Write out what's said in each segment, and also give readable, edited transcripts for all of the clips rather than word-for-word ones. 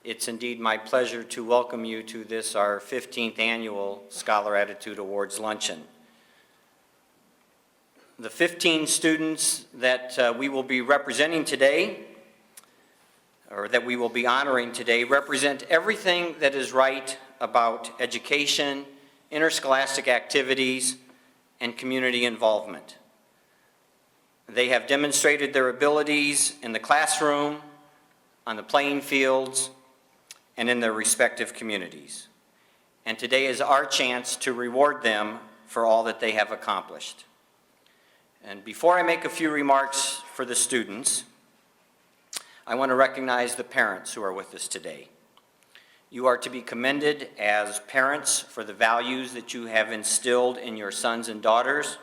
It's indeed my pleasure to welcome you to this, our 15th annual Scholar Attitude Awards Luncheon. The 15 students that we will be representing today, or that we will be honoring today, represent everything that is right about education, interscholastic activities, and community involvement. They have demonstrated their abilities in the classroom, on the playing fields, and in their respective communities. And today is our chance to reward them for all that they have accomplished. And before I make a few remarks for the students, I want to recognize the parents who are with us today. You are to be commended as parents for the values that you have instilled in your sons and daughters,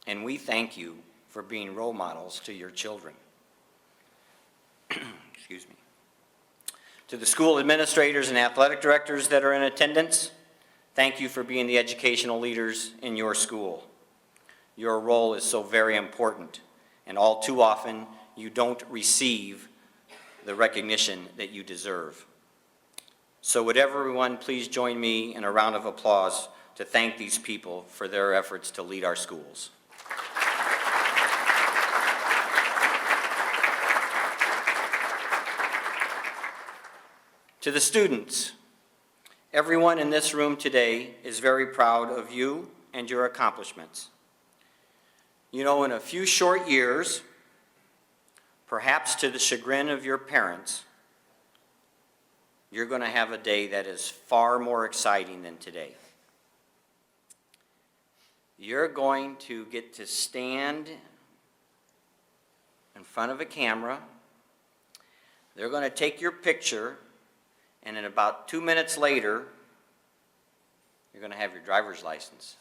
and we thank you for being role models to your children. Excuse me. To the school administrators and athletic directors that are in attendance, thank you for being the educational leaders in your school. Your role is so very important, and all too often you don't receive the recognition that you deserve. So would everyone please join me in a round of applause to thank these people for their efforts to lead our schools. To the students, everyone in this room today is very proud of you and your accomplishments. You know, in a few short years, perhaps to the chagrin of your parents, you're going to have a day that is far more exciting than today. You're going to get to stand in front of a camera. They're going to take your picture, and in about 2 minutes later, you're going to have your driver's license.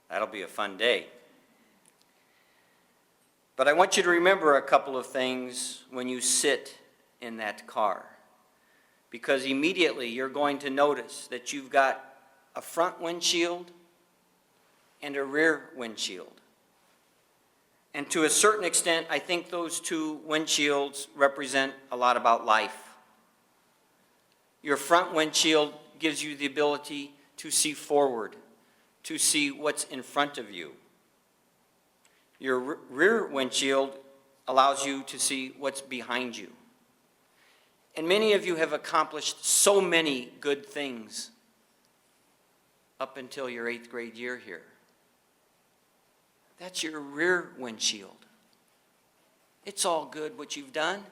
That'll be a fun day. But I want you to remember a couple of things when you sit in that car, because immediately you're going to notice that you've got a front windshield and a rear windshield. And to a certain extent, I think those two windshields represent a lot about life. Your front windshield gives you the ability to see forward, to see what's in front of you. Your rear windshield allows you to see what's behind you. And many of you have accomplished so many good things up until your 8th grade year here. That's your rear windshield. It's all good what you've done,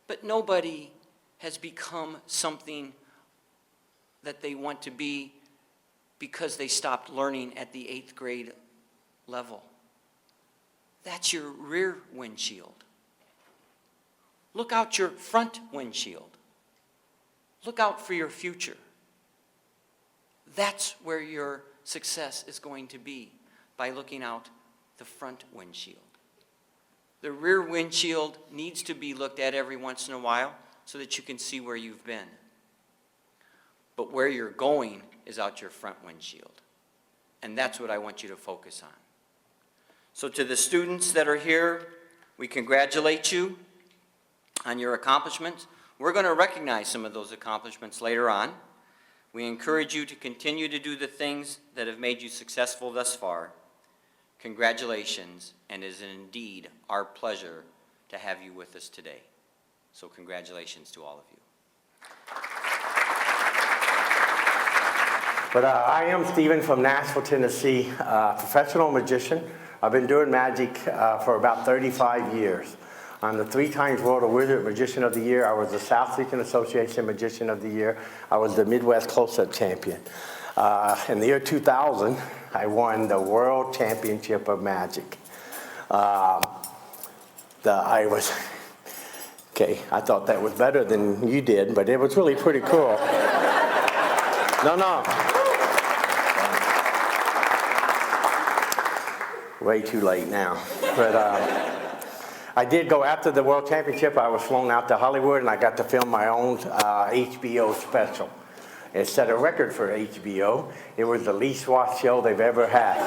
but nobody has become something that they want to be because they stopped learning at the 8th grade level. That's your rear windshield. Look out your front windshield. Look out for your future. That's where your success is going to be, by looking out the front windshield. The rear windshield needs to be looked at every once in a while so that you can see where you've been. But where you're going is out your front windshield. And that's what I want you to focus on. So to the students that are here, we congratulate you on your accomplishments. We're going to recognize some of those accomplishments later on. We encourage you to continue to do the things that have made you successful thus far. Congratulations, and it is indeed our pleasure to have you with us today. So congratulations to all of you. But I am Stephen from Nashville, Tennessee, professional magician. I've been doing magic for about 35 years. I'm the 3 times World Wizard Magician of the Year. I was the South Region Association Magician of the Year. I was the Midwest Close-Up Champion. In the year 2000, I won the World Championship of Magic. I thought that was better than you did, but it was really pretty cool. No. Way too late now. But I did go after the World Championship. I was flown out to Hollywood, and I got to film my own HBO special. It set a record for HBO. It was the least watched show they've ever had.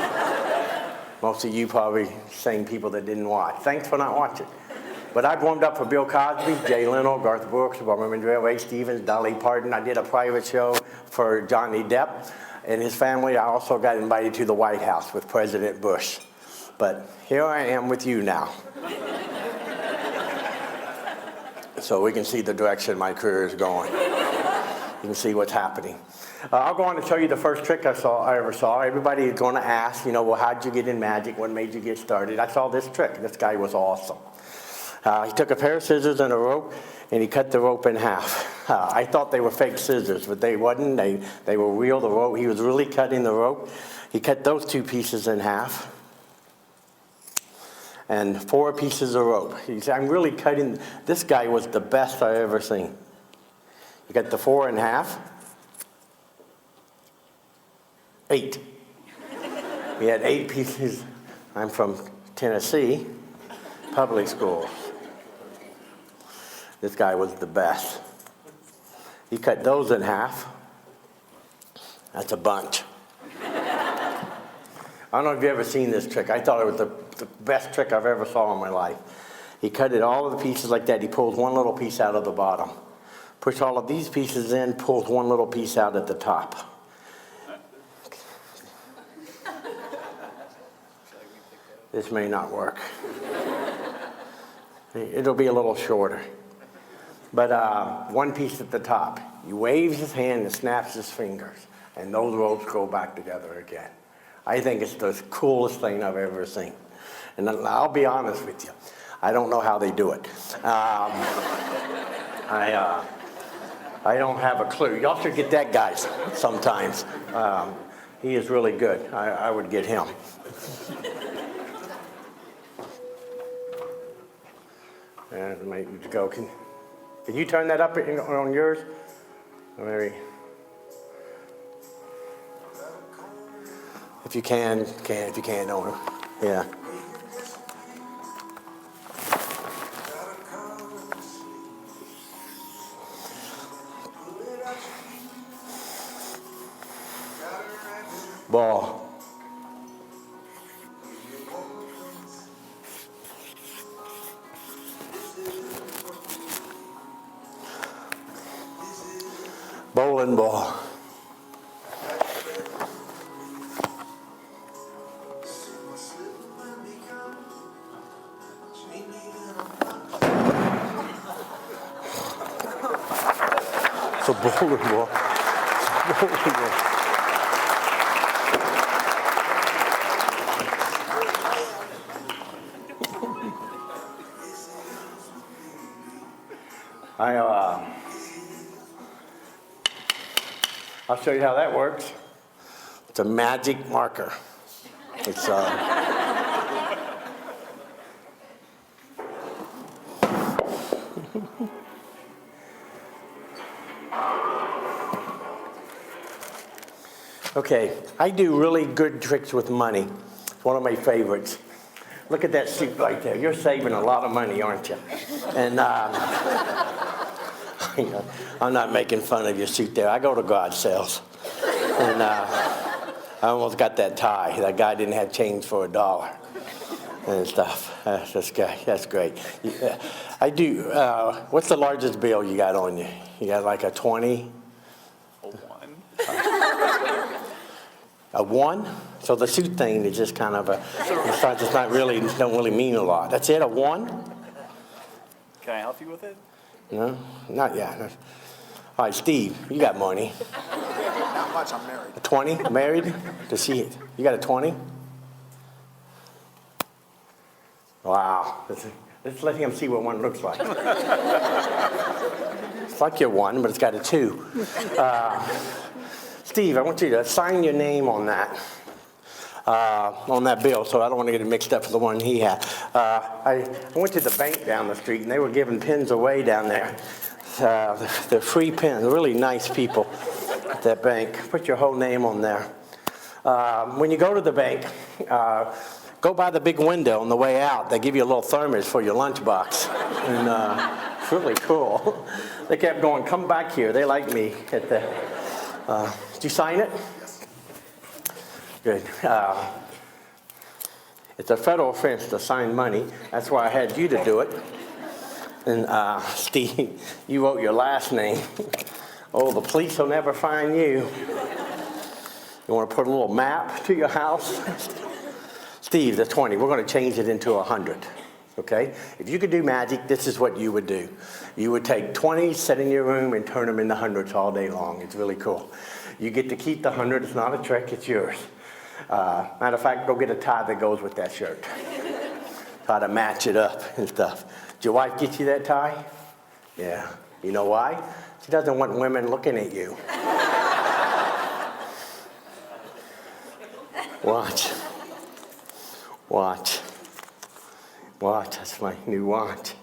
Most of you probably saying people that didn't watch. Thanks for not watching. But I've warmed up for Bill Cosby, Jay Leno, Garth Brooks, Barbara Mandrell, Ray Stevens, Dolly Parton. I did a private show for Johnny Depp and his family. I also got invited to the White House with President Bush. But here I am with you now. So we can see the direction my career is going. You can see what's happening. I'll go on to show you the first trick I ever saw. Everybody is going to ask, well, how'd you get in magic? What made you get started? I saw this trick. This guy was awesome. He took a pair of scissors and a rope, and he cut the rope in half. I thought they were fake scissors, but they wasn't. They were real. The rope. He was really cutting the rope. He cut those 2 pieces in half, and 4 pieces of rope. He said, I'm really cutting. This guy was the best I ever seen. He cut the 4 in half. 8. He had 8 pieces. I'm from Tennessee, public school. This guy was the best. He cut those in half. That's a bunch. I don't know if you've ever seen this trick. I thought it was the best trick I've ever saw in my life. He cut it all of the pieces like that. He pulls one little piece out of the bottom. Push all of these pieces in, pulls one little piece out at the top. This may not work. It'll be a little shorter. But 1 piece at the top. He waves his hand and snaps his fingers, and those ropes go back together again. I think it's the coolest thing I've ever seen. And I'll be honest with you, I don't know how they do it. I don't have a clue. Y'all should get that guy sometimes. He is really good. I would get him. And maybe go. Can you turn that up on yours? Maybe. If you can. If you can't, don't. Yeah. Ball. Bowling ball. It's a bowling ball. Bowling ball. I'll show you how that works. It's a magic marker. It's okay, I do really good tricks with money. It's one of my favorites. Look at that suit right there. You're saving a lot of money, aren't you? And I'm not making fun of your suit there. I go to garage sales. And I almost got that tie. That guy didn't have change for $1 and stuff. That's great. That's great. I do. What's the largest bill you got on you? You got like a 20? A 1. A 1? So the suit thing is just kind of it's not really, don't really mean a lot. That's it, a 1? Can I help you with it? No, not yet. All right, Steve, you got money. Not much, I'm married. A 20? Married? To see it. You got a 20? Wow. Let's let him see what 1 looks like. It's like your 1, but it's got a 2. Steve, I want you to sign your name on that bill, so I don't want to get it mixed up with the one he had. I went to the bank down the street, and they were giving pens away down there. They're free pens, really nice people at that bank. Put your whole name on there. When you go to the bank, go by the big window on the way out. They give you a little thermos for your lunchbox. And it's really cool. They kept going, come back here. They like me at the... did you sign it? Yes. Good. It's a federal offense to sign money. That's why I had you to do it. And Steve, you wrote your last name. Oh, the police will never find you. You want to put a little map to your house? Steve, the 20, we're going to change it into 100, okay? If you could do magic, this is what you would do. You would take 20s, sit in your room, and turn them into hundreds all day long. It's really cool. You get to keep the 100. It's not a trick. It's yours. Matter of fact, go get a tie that goes with that shirt. Try to match it up and stuff. Did your wife get you that tie? Yeah. You know why? She doesn't want women looking at you. Watch. Watch. Watch. That's my new watch.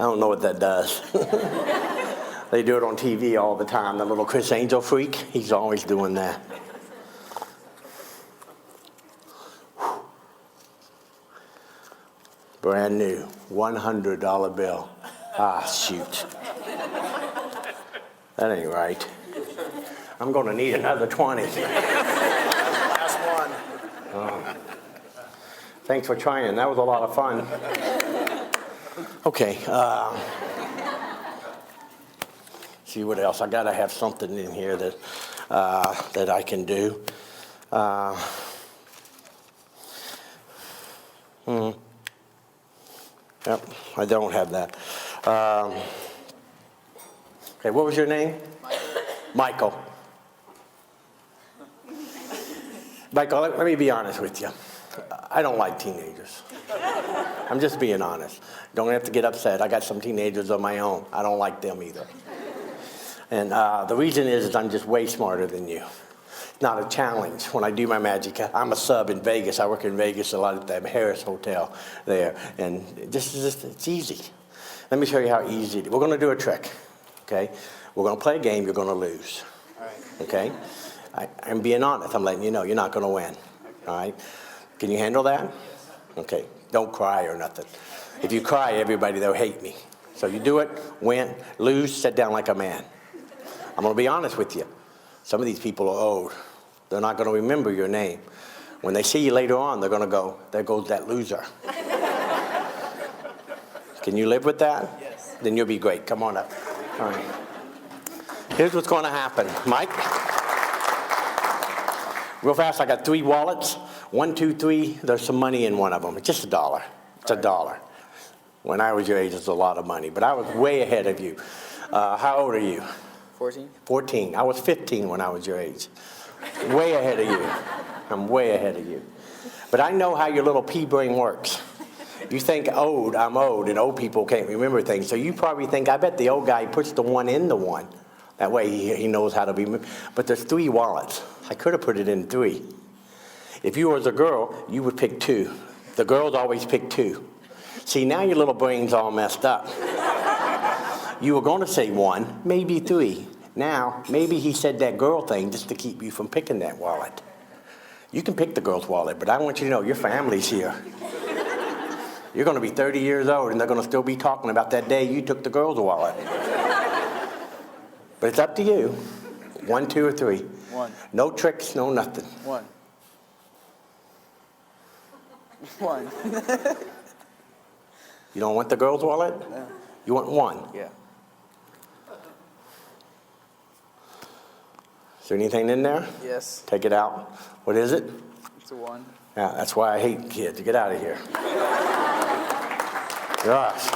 I don't know what that does. They do it on TV all the time. The little Chris Angel freak, he's always doing that. Brand new, $100 bill. Ah, shoot. That ain't right. I'm gonna need another 20. Last one. Oh. Thanks for trying. That was a lot of fun. Okay. See what else? I gotta have something in here that that I can do. Yep, I don't have that. Okay, what was your name? Michael. Michael, let me be honest with you. I don't like teenagers. I'm just being honest. Don't have to get upset. I got some teenagers of my own. I don't like them either. And the reason is I'm just way smarter than you. It's not a challenge. When I do my magic, I'm a sub in Vegas. I work in Vegas a lot at the Harris Hotel there. And it's easy. Let me show you how easy it is. We're going to do a trick, okay? We're going to play a game. You're going to lose, okay? I'm being honest. I'm letting you know you're not going to win, all right? Can you handle that? Okay. Don't cry or nothing. If you cry, everybody, they'll hate me. So you do it, win, lose, sit down like a man. I'm going to be honest with you. Some of these people are old. They're not going to remember your name. When they see you later on, they're going to go, there goes that loser. Can you live with that? Yes. Then you'll be great. Come on up. All right. Here's what's going to happen. Mike? Real fast, I got 3 wallets. 1, 2, 3, there's some money in one of them. It's just $1. It's $1. When I was your age, it's a lot of money, but I was way ahead of you. How old are you? 14. 14. I was 15 when I was your age. Way ahead of you. I'm way ahead of you. But I know how your little pea brain works. You think old, I'm old, and old people can't remember things. So you probably think, I bet the old guy puts the 1 in the 1. That way he knows how to remember. But there's 3 wallets. I could have put it in 3. If you was a girl, you would pick 2. The girls always pick 2. See, now your little brain's all messed up. You were going to say 1, maybe 3. Now, maybe he said that girl thing just to keep you from picking that wallet. You can pick the girl's wallet, but I want you to know your family's here. You're going to be 30 years old, and they're going to still be talking about that day you took the girl's wallet. But it's up to you. 1, 2, or 3. 1. No tricks, no nothing. 1. 1. You don't want the girl's wallet? No. You want 1? Yeah. Is there anything in there? Yes. Take it out. What is it? It's a 1. Yeah, that's why I hate kids. Get out of here. Gosh.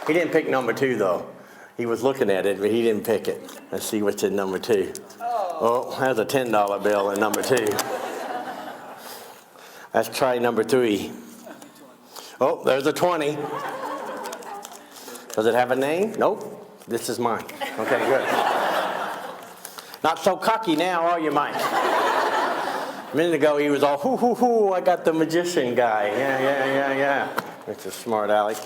He didn't pick number 2, though. He was looking at it, but he didn't pick it. Let's see what's in number 2. Oh, there's a $10 bill in number 2. Let's try number 3. Oh, there's a 20. Does it have a name? Nope. This is mine. Okay, good. Not so cocky now, are you, Mike? A minute ago, he was all, hoo, hoo, hoo, I got the magician guy. Yeah. It's a smart aleck.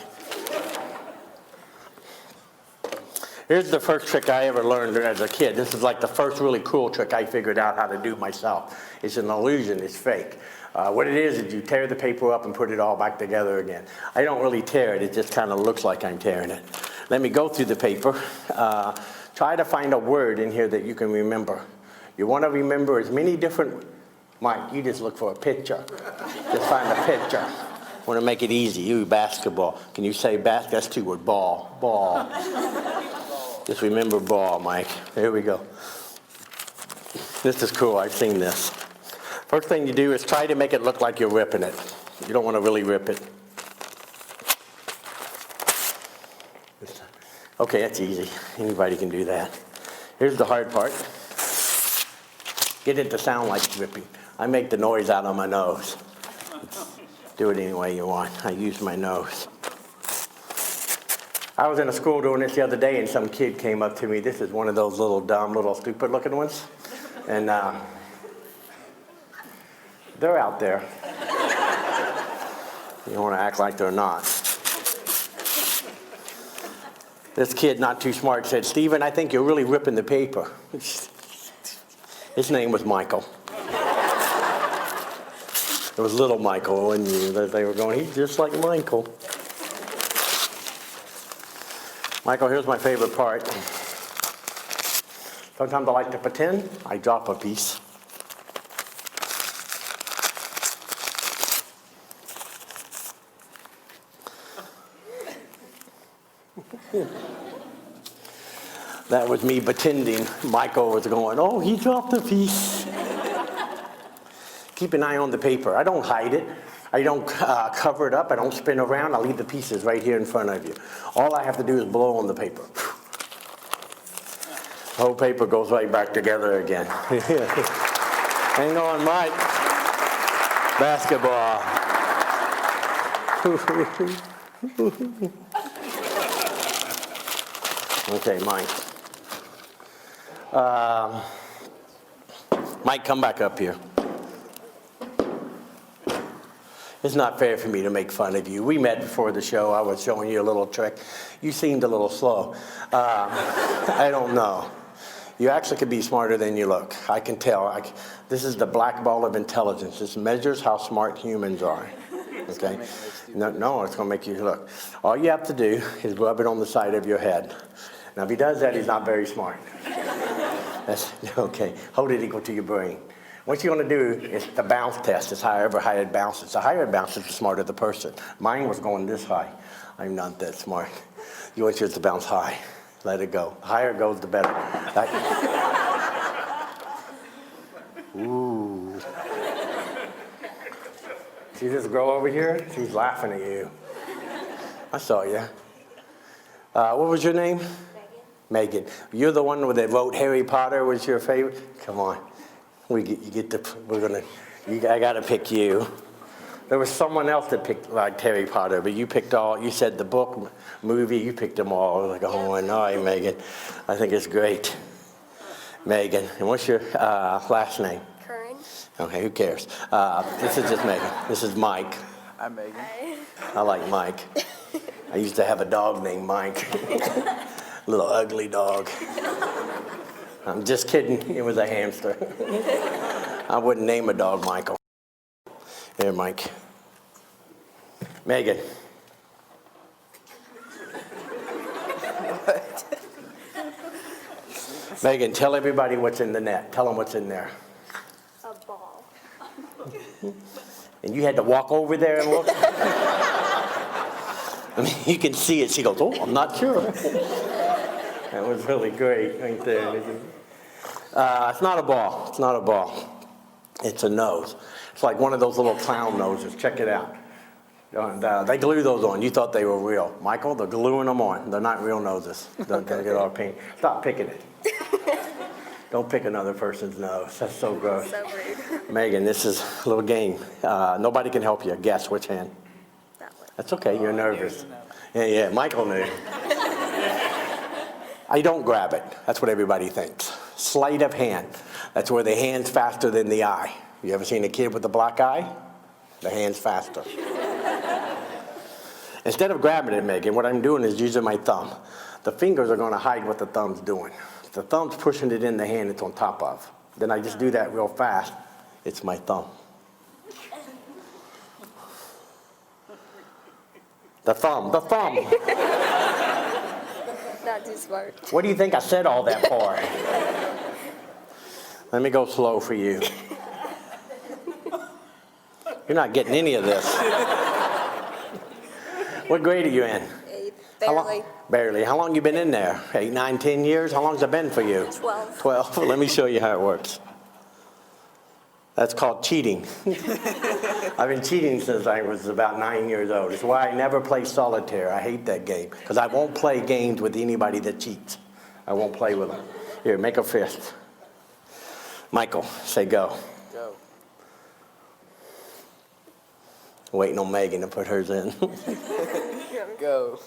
Here's the first trick I ever learned as a kid. This is like the first really cool trick I figured out how to do myself. It's an illusion. It's fake. What it is you tear the paper up and put it all back together again. I don't really tear it. It just kind of looks like I'm tearing it. Let me go through the paper, try to find a word in here that you can remember. You want to remember as many different, Mike, you just look for a picture. Just find a picture. I want to make it easy. You, basketball. Can you say basket? That's two words. Ball. Ball. Just remember ball, Mike. Here we go. This is cool. I've seen this. First thing you do is try to make it look like you're ripping it. You don't want to really rip it. Okay, that's easy. Anybody can do that. Here's the hard part. Get it to sound like ripping. I make the noise out of my nose. Do it any way you want. I use my nose. I was in a school doing this the other day, and some kid came up to me. This is one of those little dumb, little stupid looking ones. And they're out there. You don't want to act like they're not. This kid, not too smart, said, "Stephen, I think you're really ripping the paper." His name was Michael. It was little Michael, and they were going, "He's just like Michael." Michael, here's my favorite part. Sometimes I like to pretend. I drop a piece. That was me pretending Michael was going, "Oh, he dropped a piece." Keep an eye on the paper. I don't hide it. I don't cover it up. I don't spin around. I leave the pieces right here in front of you. All I have to do is blow on the paper. The whole paper goes right back together again. Hang on, Mike. Basketball. Okay, Mike. Mike, come back up here. It's not fair for me to make fun of you. We met before the show. I was showing you a little trick. You seemed a little slow. I don't know. You actually could be smarter than you look. I can tell. This is the black ball of intelligence. This measures how smart humans are. Okay? No, it's going to make you look. All you have to do is rub it on the side of your head. Now, if he does that, he's not very smart. That's okay. Hold it equal to your brain. What you're going to do is the bounce test. It's however high it bounces. The higher it bounces, the smarter the person. Mine was going this high. I'm not that smart. You want yours to bounce high. Let it go. The higher it goes, the better. Ooh. See this girl over here? She's laughing at you. I saw you. What was your name? Megan. You're the one that wrote Harry Potter was your favorite? Come on. I got to pick you. There was someone else that picked like Harry Potter, but you picked all, you said the book, movie, you picked them all. Like, oh, all right, Megan. I think it's great. Megan. And what's your last name? Curran. Okay, who cares? This is just Megan. This is Mike. I'm Megan. Hi. I like Mike. I used to have a dog named Mike. Little ugly dog. I'm just kidding. It was a hamster. I wouldn't name a dog Michael. There, Mike. Megan. Megan, tell everybody what's in the net. Tell them what's in there. A ball. And you had to walk over there and look? I mean, you can see it. She goes, "Oh, I'm not sure." That was really great right there. It's not a ball. It's not a ball. It's a nose. It's like one of those little clown noses. Check it out. They glue those on. You thought they were real. Michael, they're gluing them on. They're not real noses. Don't get all paint. Stop picking it. Don't pick another person's nose. That's so gross. So rude. Megan, this is a little game. Nobody can help you. Guess which hand. That one. That's okay. You're nervous. Yeah, Michael knew. I don't grab it. That's what everybody thinks. Sleight of hand. That's where the hand's faster than the eye. You ever seen a kid with a black eye? The hand's faster. Instead of grabbing it, Megan, what I'm doing is using my thumb. The fingers are going to hide what the thumb's doing. If the thumb's pushing it in the hand it's on top of. Then I just do that real fast. It's my thumb. The thumb. Not too smart. What do you think I said all that for? Let me go slow for you. You're not getting any of this. What grade are you in? 8th. How Barely. long? Barely. How long you been in there? 8, 9, 10 years? How long's it been for you? 12. 12. Let me show you how it works. That's called cheating. I've been cheating since I was about 9 years old. It's why I never play solitaire. I hate that game because I won't play games with anybody that cheats. I won't play with them. Here, make a fist. Michael, say go. Go. Waiting on Megan to put hers in. Go.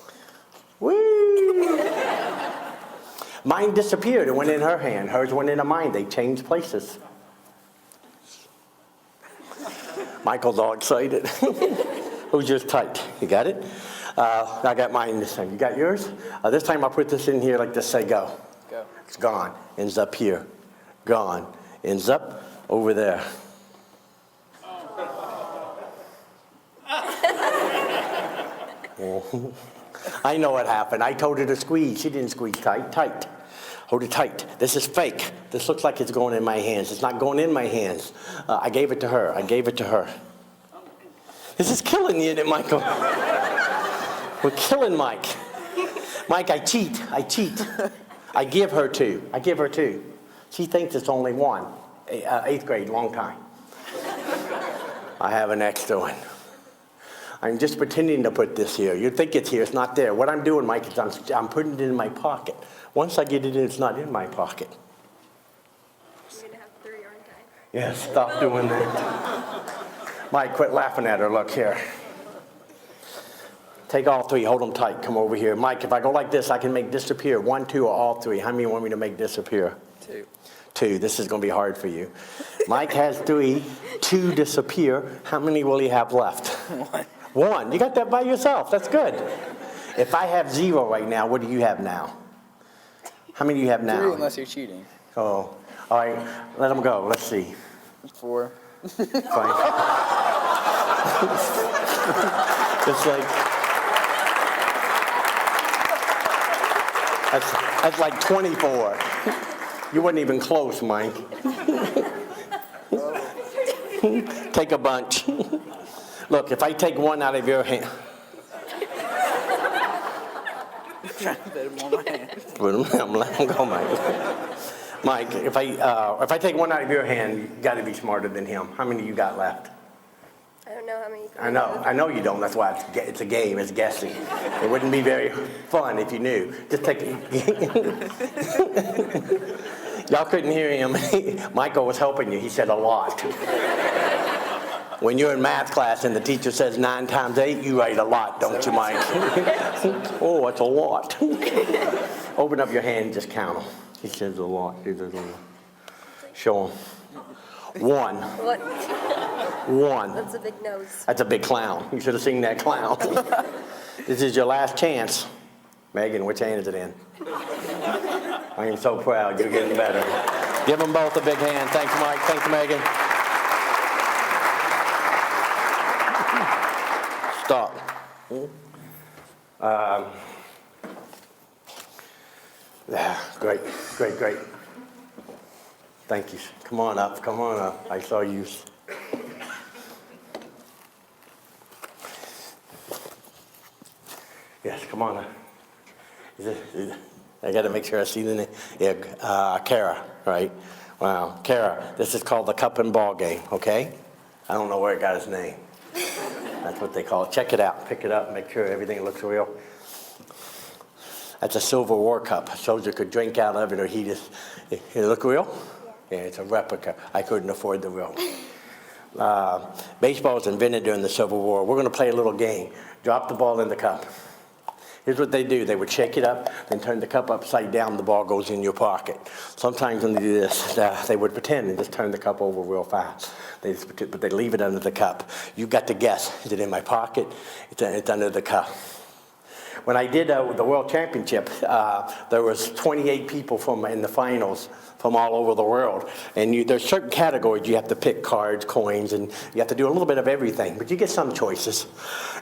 Woo! Mine disappeared. It went in her hand. Hers went into mine. They changed places. Michael's all excited. Who's yours tight? You got it? I got mine this time. You got yours? This time I'll put this in here like this. Say go. Go. It's gone. Ends up here. Gone. Ends up over there. I know what happened. I told her to squeeze. She didn't squeeze tight. Tight. Hold it tight. This is fake. This looks like it's going in my hands. It's not going in my hands. I gave it to her. I gave it to her. This is killing you, isn't it, Michael? We're killing Mike. Mike, I cheat. I cheat. I give her two. I give her two. She thinks it's only one. 8th grade, long time. I have an extra one. I'm just pretending to put this here. You'd think it's here. It's not there. What I'm doing, Mike, is I'm putting it in my pocket. Once I get it in, it's not in my pocket. You're going to have 3, aren't I? Yeah, stop doing that. Mike, quit laughing at her. Look here. Take all 3. Hold them tight. Come over here. Mike, if I go like this, I can make disappear. 1, 2, or all 3. How many want me to make disappear? 2. 2. This is going to be hard for you. Mike has 3. 2 disappear. How many will he have left? 1. 1. You got that by yourself. That's good. If I have 0 right now, what do you have now? How many do you have now? 3 unless you're cheating. Oh, all right. Let them go. Let's see. 4. Fine. It's like that's like 24. You weren't even close, Mike. Take a bunch. Look, if I take 1 out of your hand. Trying to put him on my hand. Let him go, Mike. Mike, if I take 1 out of your hand, you got to be smarter than him. How many you got left? I don't know how many. I know you don't. That's why it's a game. It's guessing. It wouldn't be very fun if you knew. Just take it. Y'all couldn't hear him. Michael was helping you. He said a lot. When you're in math class and the teacher says 9 times 8, you write a lot, don't you, Mike? Oh, that's a lot. Open up your hand and just count them. He says a lot. He says a lot. Show him. 1. What? 1. That's a big nose. That's a big clown. You should have seen that clown. This is your last chance. Megan, which hand is it in? I am so proud. You're getting better. Give them both a big hand. Thanks, Mike. Thanks, Megan. Stop. Yeah, great. Thank you. Come on up. I saw you. Yes, come on up. I got to make sure I see the name. Yeah, Kara, right? Wow, Kara, this is called the cup and ball game, okay? I don't know where it got its name. That's what they call it. Check it out. Pick it up. Make sure everything looks real. That's a silver war cup. A soldier could drink out of it or he just... It look real? Yeah, it's a replica. I couldn't afford the real one. Baseball was invented during the Civil War. We're going to play a little game. Drop the ball in the cup. Here's what they do. They would shake it up, then turn the cup upside down. The ball goes in your pocket. Sometimes when they do this, they would pretend and just turn the cup over real fast. But they leave it under the cup. You got to guess. Is it in my pocket? It's under the cup. when I did the World Championship, there was 28 people in the finals from all over the world. And there's certain categories you have to pick: cards, coins, and you have to do a little bit of everything, but you get some choices.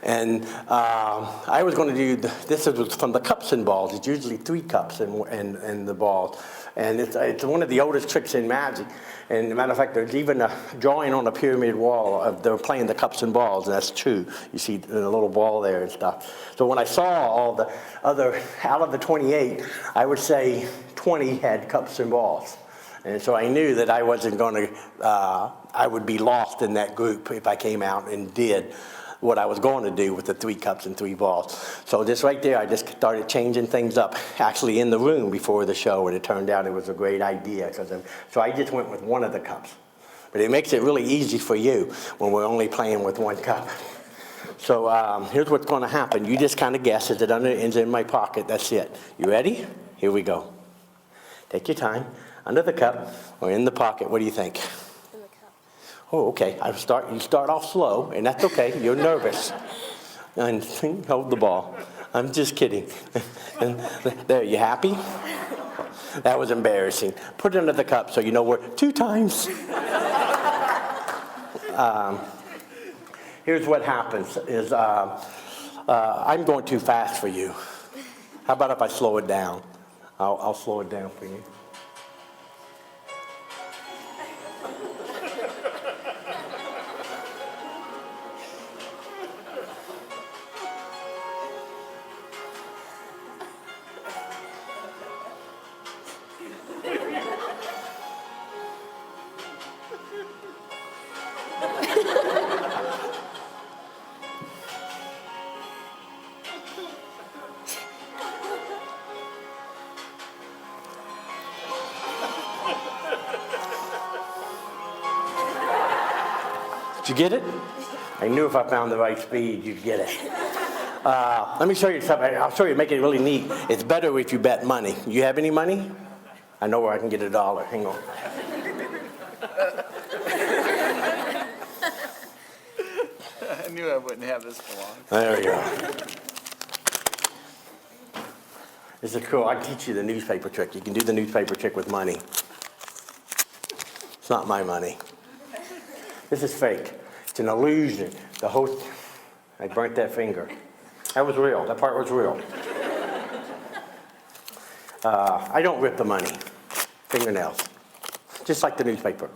And I was going to do, this was from the cups and balls. It's usually 3 cups and the balls. And it's one of the oldest tricks in Magic. And as a matter of fact, there's even a drawing on the pyramid wall of they're playing the cups and balls, and that's true. You see the little ball there and stuff. So when I saw all the other, out of the 28, I would say 20 had cups and balls. And so I knew that I wasn't going to, I would be lost in that group if I came out and did what I was going to do with the 3 cups and 3 balls. So just right there, I just started changing things up, actually in the room before the show, and it turned out it was a great idea. So I just went with one of the cups. But it makes it really easy for you when we're only playing with 1 cup. So here's what's going to happen. You just kind of guess. Is it under? Is it in my pocket? That's it. You ready? Here we go. Take your time. Under the cup or in the pocket. What do you think? In the cup. Oh, okay. You start off slow, and that's okay. You're nervous. And hold the ball. I'm just kidding. And there, you happy? That was embarrassing. Put it under the cup so you know where. 2 times. Here's what happens is I'm going too fast for you. How about if I slow it down? I'll slow it down for you. Did you get it? I knew if I found the right speed, you'd get it. Let me show you something. I'll show you, make it really neat. It's better if you bet money. You have any money? I know where I can get $1. Hang on. I knew I wouldn't have this for long. There we go. This is cool. I can teach you the newspaper trick. You can do the newspaper trick with money. It's not my money. This is fake. It's an illusion. I burnt that finger. That was real. That part was real. I don't rip the money. Fingernails. Just like the newspaper.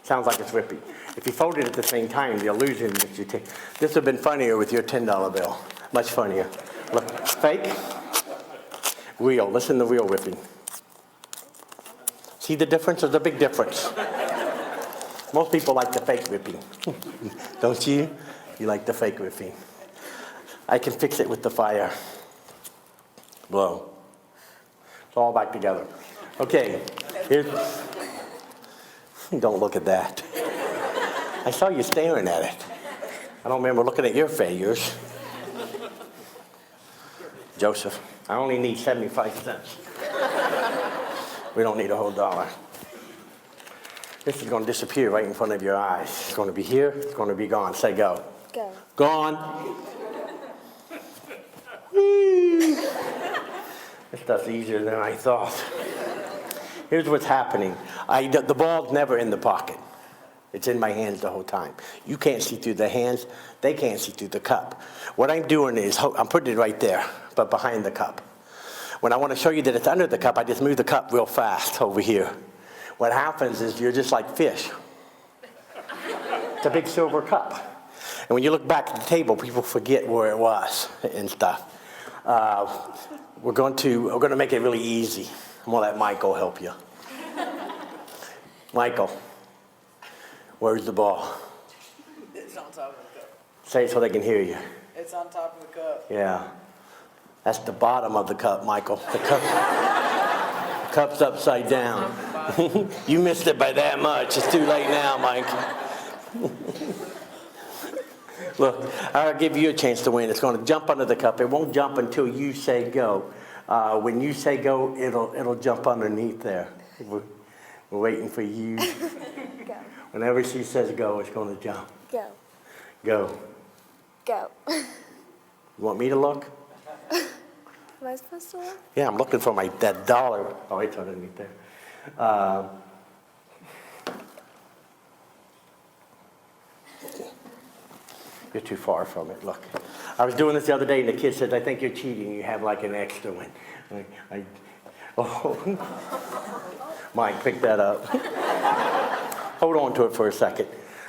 Sounds like it's ripping. If you fold it at the same time, the illusion that you take. This would have been funnier with your $10 bill. Much funnier. Look, fake, real. Listen to real ripping. See the difference? There's a big difference. Most people like the fake ripping. Don't you? You like the fake ripping. I can fix it with the fire. Blow. It's all back together. Okay. Here's. Don't look at that. I saw you staring at it. I don't remember looking at your failures. Joseph, I only need 75 cents. We don't need a whole $1. This is going to disappear right in front of your eyes. It's going to be here. It's going to be gone. Say go. Go. Gone. Whee. This stuff's easier than I thought. Here's what's happening. The ball's never in the pocket. It's in my hands the whole time. You can't see through the hands. They can't see through the cup. What I'm doing is, I'm putting it right there, but behind the cup. When I want to show you that it's under the cup, I just move the cup real fast over here. What happens is you're just like fish. It's a big silver cup. And when you look back at the table, people forget where it was and stuff. We're going to make it really easy. I'm going to let Michael help you. Michael, where's the ball? It's on top of the cup. Say it so they can hear you. It's on top of the cup. Yeah. That's the bottom of the cup, Michael. The cup's upside down. You missed it by that much. It's too late now, Mike. Look, I'll give you a chance to win. It's going to jump under the cup. It won't jump until you say go. When you say go, it'll jump underneath there. We're waiting for you. Go. Whenever she says go, it's going to jump. Go. Go. Go. You want me to look? Am I supposed to look? Yeah, I'm looking for that dollar. Oh, it's underneath there. You're too far from it, look. I was doing this the other day and the kid said, I think you're cheating. You have like an extra one. Oh, Mike, pick that up. Hold on to it for a second.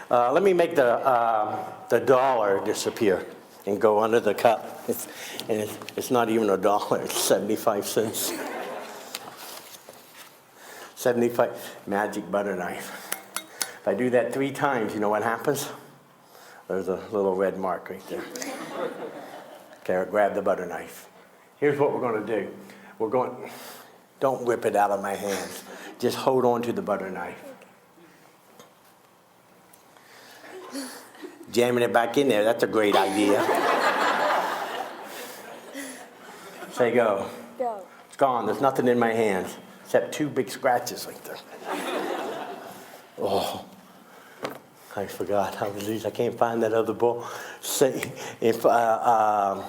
Let me make the dollar disappear and go under the cup. It's not even a dollar, it's 75 cents. 75, magic butter knife. If I do that 3 times, you know what happens? There's a little red mark right there. Okay, grab the butter knife. Here's what we're going to do. Don't whip it out of my hands. Just hold on to the butter knife. Jamming it back in there, that's a great idea. Say go. Go. It's gone, there's nothing in my hands, except 2 big scratches right there. Oh, I forgot how to use. I can't find that other ball. Say, if, oh,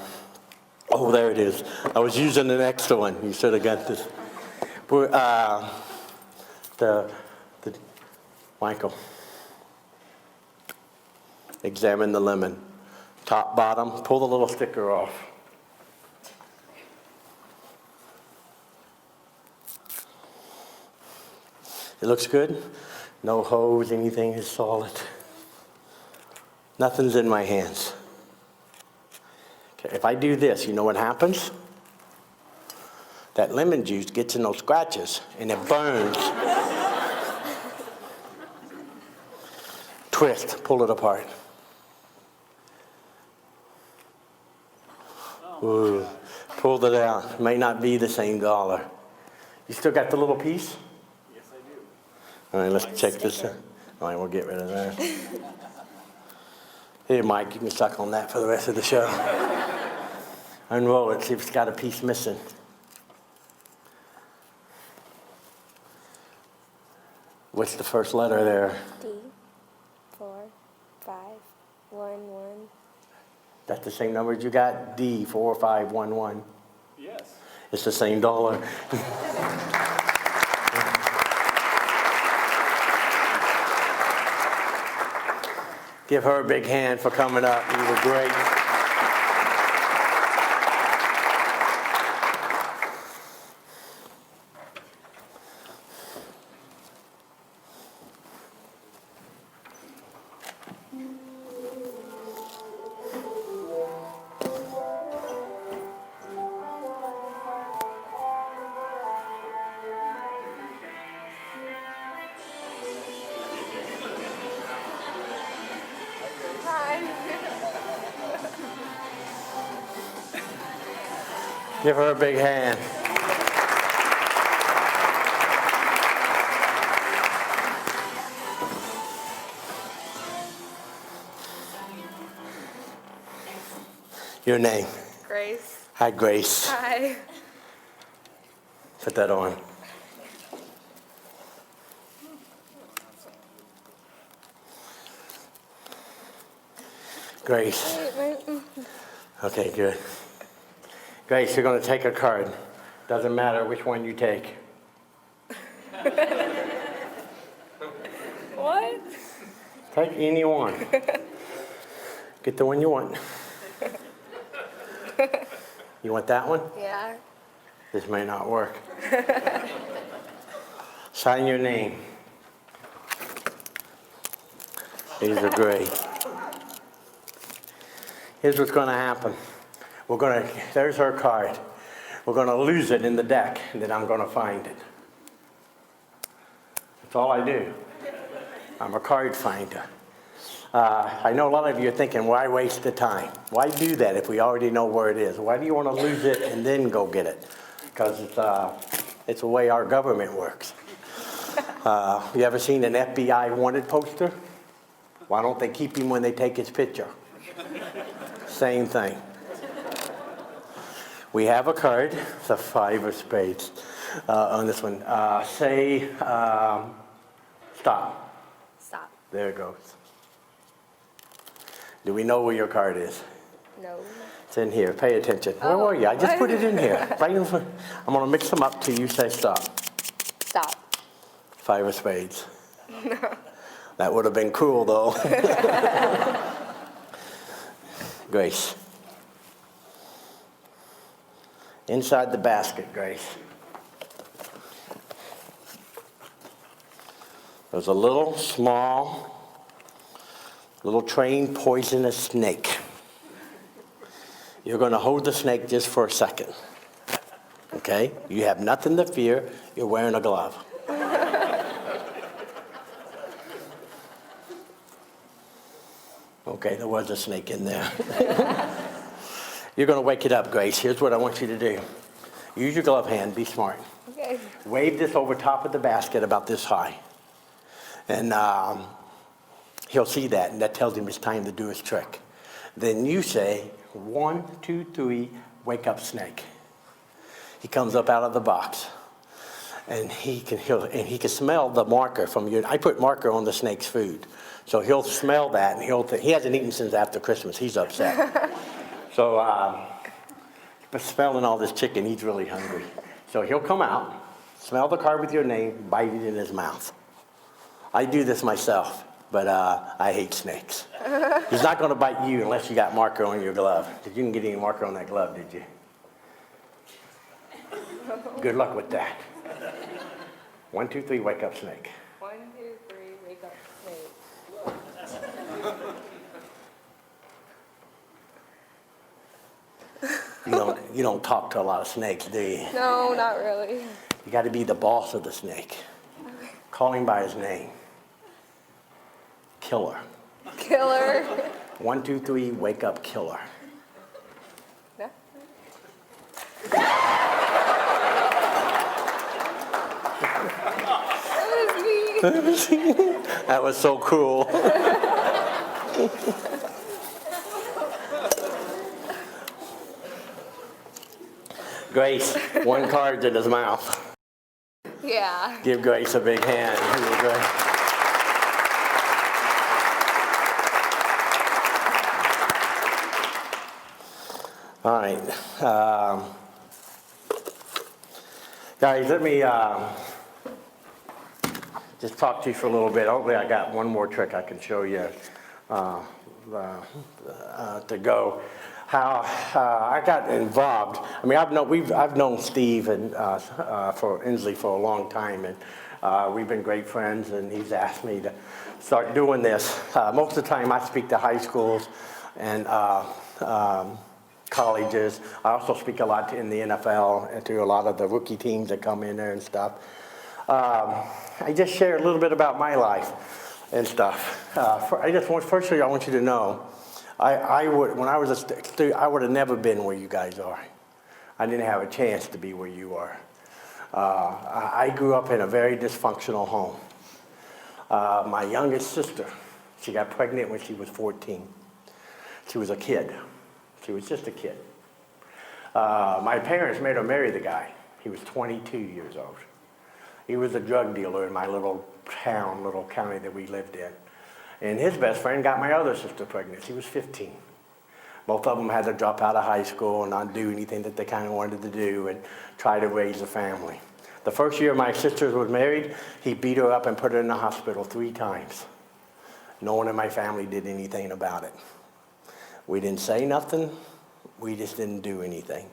there it is. I was using an extra one. You should have got this. Michael. Examine the lemon. Top, bottom, pull the little sticker off. It looks good. No hose, anything is solid. Nothing's in my hands. Okay, if I do this, you know what happens? That lemon juice gets in those scratches and it burns. Twist, pull it apart. Ooh, pulled it out. May not be the same dollar. You still got the little piece? Yes, I do. All right, let's check this out. All right, we'll get rid of that. Here, Mike, you can suck on that for the rest of the show. Unroll it, see if it's got a piece missing. What's the first letter there? D. 4, 5, 1, 1. That's the same number you got? D, 4511. Yes. It's the same dollar. Give her a big hand for coming up. You were great. Give her a big hand. Your name? Grace. Hi, Grace. Hi. Put that on. Grace. Okay, good. Grace, you're going to take a card. Doesn't matter which one you take. What? Take any one. Get the one you want. You want that one? Yeah. This may not work. Sign your name. These are great. Here's what's going to happen. There's her card. We're going to lose it in the deck, and then I'm going to find it. That's all I do. I'm a card finder. I know a lot of you are thinking, why waste the time? Why do that if we already know where it is? Why do you want to lose it and then go get it? Because it's the way our government works. You ever seen an FBI wanted poster? Why don't they keep him when they take his picture? Same thing. We have a card. It's a 5 of spades on this one. Say stop. Stop. There it goes. Do we know where your card is? No. It's It's in here. Pay attention. Where were you? I just put it in here. Right in front. I'm going to mix them up till you say stop. Stop. 5 of spades. That would have been cruel, though. Grace. Inside the basket, Grace. There's a little small, little trained poisonous snake. You're going to hold the snake just for a second. Okay? You have nothing to fear. You're wearing a glove. Okay, there was a snake in there. You're going to wake it up, Grace. Here's what I want you to do. Use your glove hand. Be smart. Okay. Wave this over top of the basket about this high. And he'll see that, and that tells him it's time to do his trick. Then you say, 1, 2, 3, wake up, snake. He comes up out of the box, and he can smell the marker from you. I put marker on the snake's food, so he'll smell that, and he hasn't eaten since after Christmas. He's upset. So, but smelling all this chicken, he's really hungry. So he'll come out, smell the card with your name, bite it in his mouth. I do this myself, but I hate snakes. He's not going to bite you unless you got marker on your glove. Because you didn't get any marker on that glove, did you? Good luck with that. 1, 2, 3, wake up, snake. 1, 2, 3, wake up, snake. You don't talk to a lot of snakes, do you? No, not really. You got to be the boss of the snake. Call him by his name. Killer. Killer. 1, 2, 3, wake up, killer. No? That was me. That was so cruel. Grace, 1 card's in his mouth. Yeah. Give Grace a big hand. Here, Grace. All right. Guys, let me just talk to you for a little bit. Hopefully I got one more trick I can show you to go. How I got involved. I mean, I've known Steve and for Inslee for a long time, and we've been great friends. And he's asked me to start doing this. Most of the time, I speak to high schools and colleges. I also speak a lot in the NFL and to a lot of the rookie teams that come in there and stuff. I just share a little bit about my life and stuff. Firstly, I want you to know. When I was a student, I would have never been where you guys are. I didn't have a chance to be where you are. I grew up in a very dysfunctional home. My youngest sister, she got pregnant when she was 14. She was a kid. She was just a kid. My parents made her marry the guy. He was 22 years old. He was a drug dealer in my little county that we lived in. And his best friend got my other sister pregnant. She was 15. Both of them had to drop out of high school and not do anything that they kind of wanted to do and try to raise a family. The first year my sister was married, he beat her up and put her in the hospital 3 times. No one in my family did anything about it. We didn't say nothing. We just didn't do anything.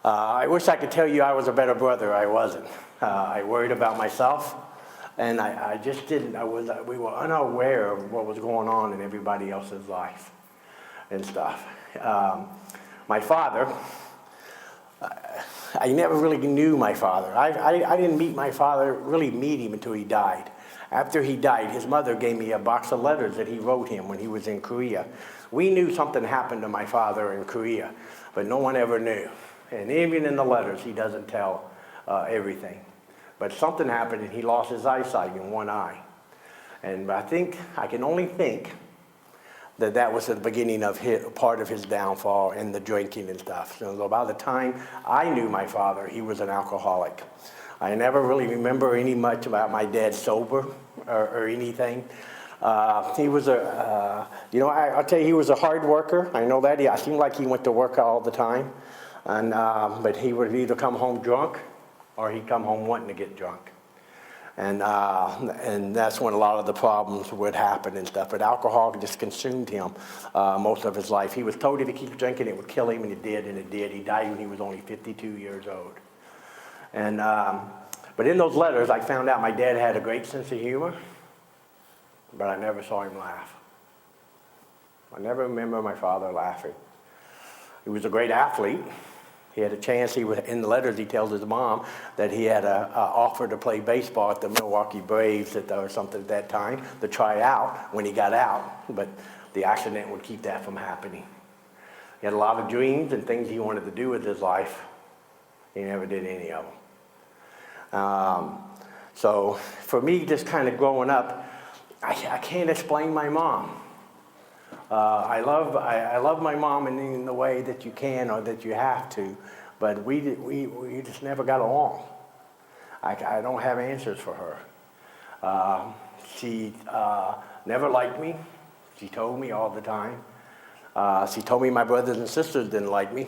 I wish I could tell you I was a better brother. I wasn't. I worried about myself. And I just didn't, we were unaware of what was going on in everybody else's life and stuff. My father, I never really knew my father. I didn't really meet him until he died. After he died, his mother gave me a box of letters that he wrote him when he was in Korea. We knew something happened to my father in Korea, but no one ever knew. And even in the letters, he doesn't tell everything. But something happened and he lost his eyesight in one eye. And I can only think that was the beginning of part of his downfall and the drinking and stuff. So by the time I knew my father, he was an alcoholic. I never really remember much about my dad sober or anything. He was I'll tell you, he was a hard worker. I know that. I seemed like he went to work all the time. And, but he would either come home drunk or he'd come home wanting to get drunk. And that's when a lot of the problems would happen and stuff. But alcohol just consumed him most of his life. He was told if he kept drinking, it would kill him, and it did, and it did. He died when he was only 52 years old. And, but in those letters, I found out my dad had a great sense of humor, but I never saw him laugh. I never remember my father laughing. He was a great athlete. He had a chance. In the letters, he tells his mom that he had an offer to play baseball at the Milwaukee Braves or something at that time to try out when he got out, but the accident would keep that from happening. He had a lot of dreams and things he wanted to do with his life. He never did any of them. So for me, just kind of growing up, I can't explain my mom. I love my mom in the way that you can or that you have to, but we just never got along. I don't have answers for her. She never liked me. She told me all the time. She told me my brothers and sisters didn't like me,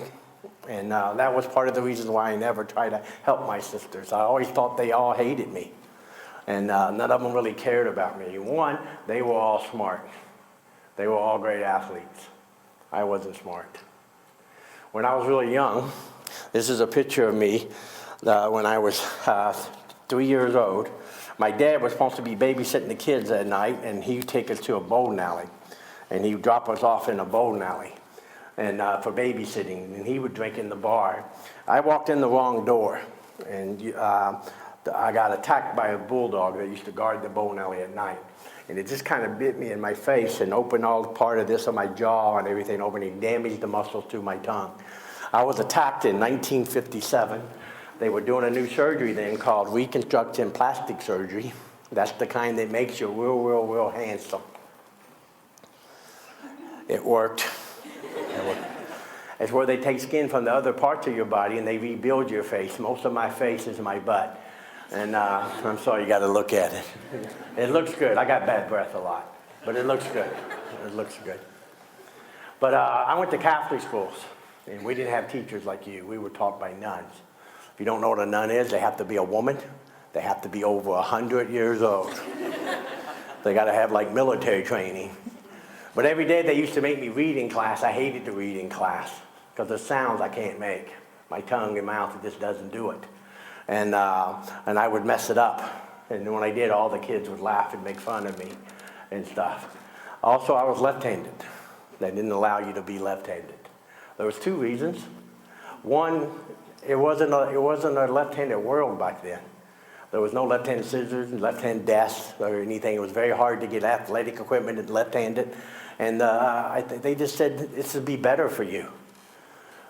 and that was part of the reason why I never tried to help my sisters. I always thought they all hated me, and none of them really cared about me. One, they were all smart. They were all great athletes. I wasn't smart. When I was really young, this is a picture of me when I was 3 years old. My dad was supposed to be babysitting the kids at night, and he'd take us to a bowling alley. And he'd drop us off in a bowling alley and for babysitting, and he would drink in the bar. I walked in the wrong door, and I got attacked by a bulldog that used to guard the bowling alley at night. And it just kind of bit me in my face and opened all part of this on my jaw and everything open and damaged the muscles to my tongue. I was attacked in 1957. They were doing a new surgery then called reconstruction plastic surgery. That's the kind that makes you real handsome. It worked. It's where they take skin from the other parts of your body and they rebuild your face. Most of my face is my butt. And I'm sorry, you got to look at it. It looks good. I got bad breath a lot, but it looks good. It looks good. But I went to Catholic schools, and we didn't have teachers like you. We were taught by nuns. If you don't know what a nun is, they have to be a woman. They have to be over 100 years old. They got to have like military training. But every day they used to make me read in class. I hated to read in class because the sounds I can't make. My tongue and mouth, it just doesn't do it. And I would mess it up. And when I did, all the kids would laugh and make fun of me and stuff. Also, I was left-handed. They didn't allow you to be left-handed. There was two reasons. One, it wasn't a left-handed world back then. There was no left-handed scissors and left-hand desks or anything. It was very hard to get athletic equipment left-handed. And they just said, this would be better for you.